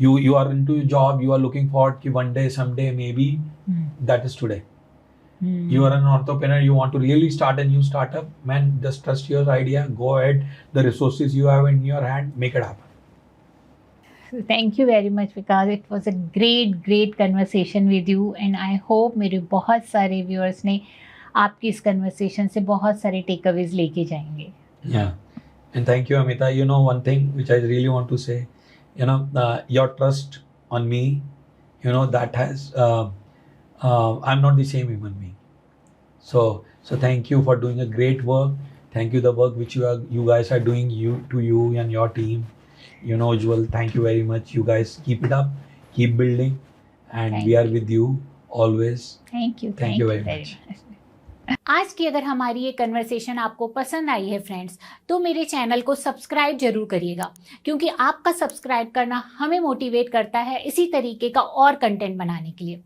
You are into a job, you are looking forward कि one day, someday, maybe, that is today. You are an entrepreneur, you want to really start a new startup, man, just trust your idea, go ahead, the resources you have in your hand, make it happen. Thank you very much because it was a great conversation with you and I hope मेरे बहुत सारे viewers ने आपकी इस conversation से बहुत सारे takeaways लेके जाएंगे. Yeah, and thank you Amita. You know one thing which I really want to say, your trust on me, that has I'm not the same human being. So thank you for doing a great work. Thank you the work which you guys are doing, you and your team. Ujjwal, thank you very much. You guys keep it up, keep building, and we are with you always. Thank you very much. आज की अगर हमारी ये conversation आपको पसंद आई है friends, तो मेरे चैनल को सब्सक्राइब जरूर करिएगा, क्योंकि आपका सब्सक्राइब करना हमें मोटिवेट करता है इसी तरीके का और कंटेंट बनाने के लिए।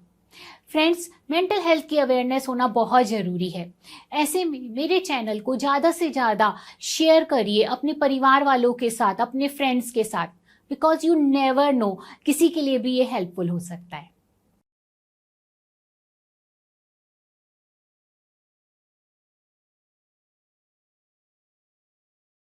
फ्रेंड्स, मेंटल हेल्थ की अवेयरनेस होना बहुत ज़रूरी है। ऐसे में मेरे चैनल को ज़्यादा से ज़्यादा शेयर करिए अपने परिवार वालों के साथ, अपने फ्रेंड्स के साथ, बिकॉज यू नेवर नो, किसी के लिए भी ये हेल्पफुल हो सकता है।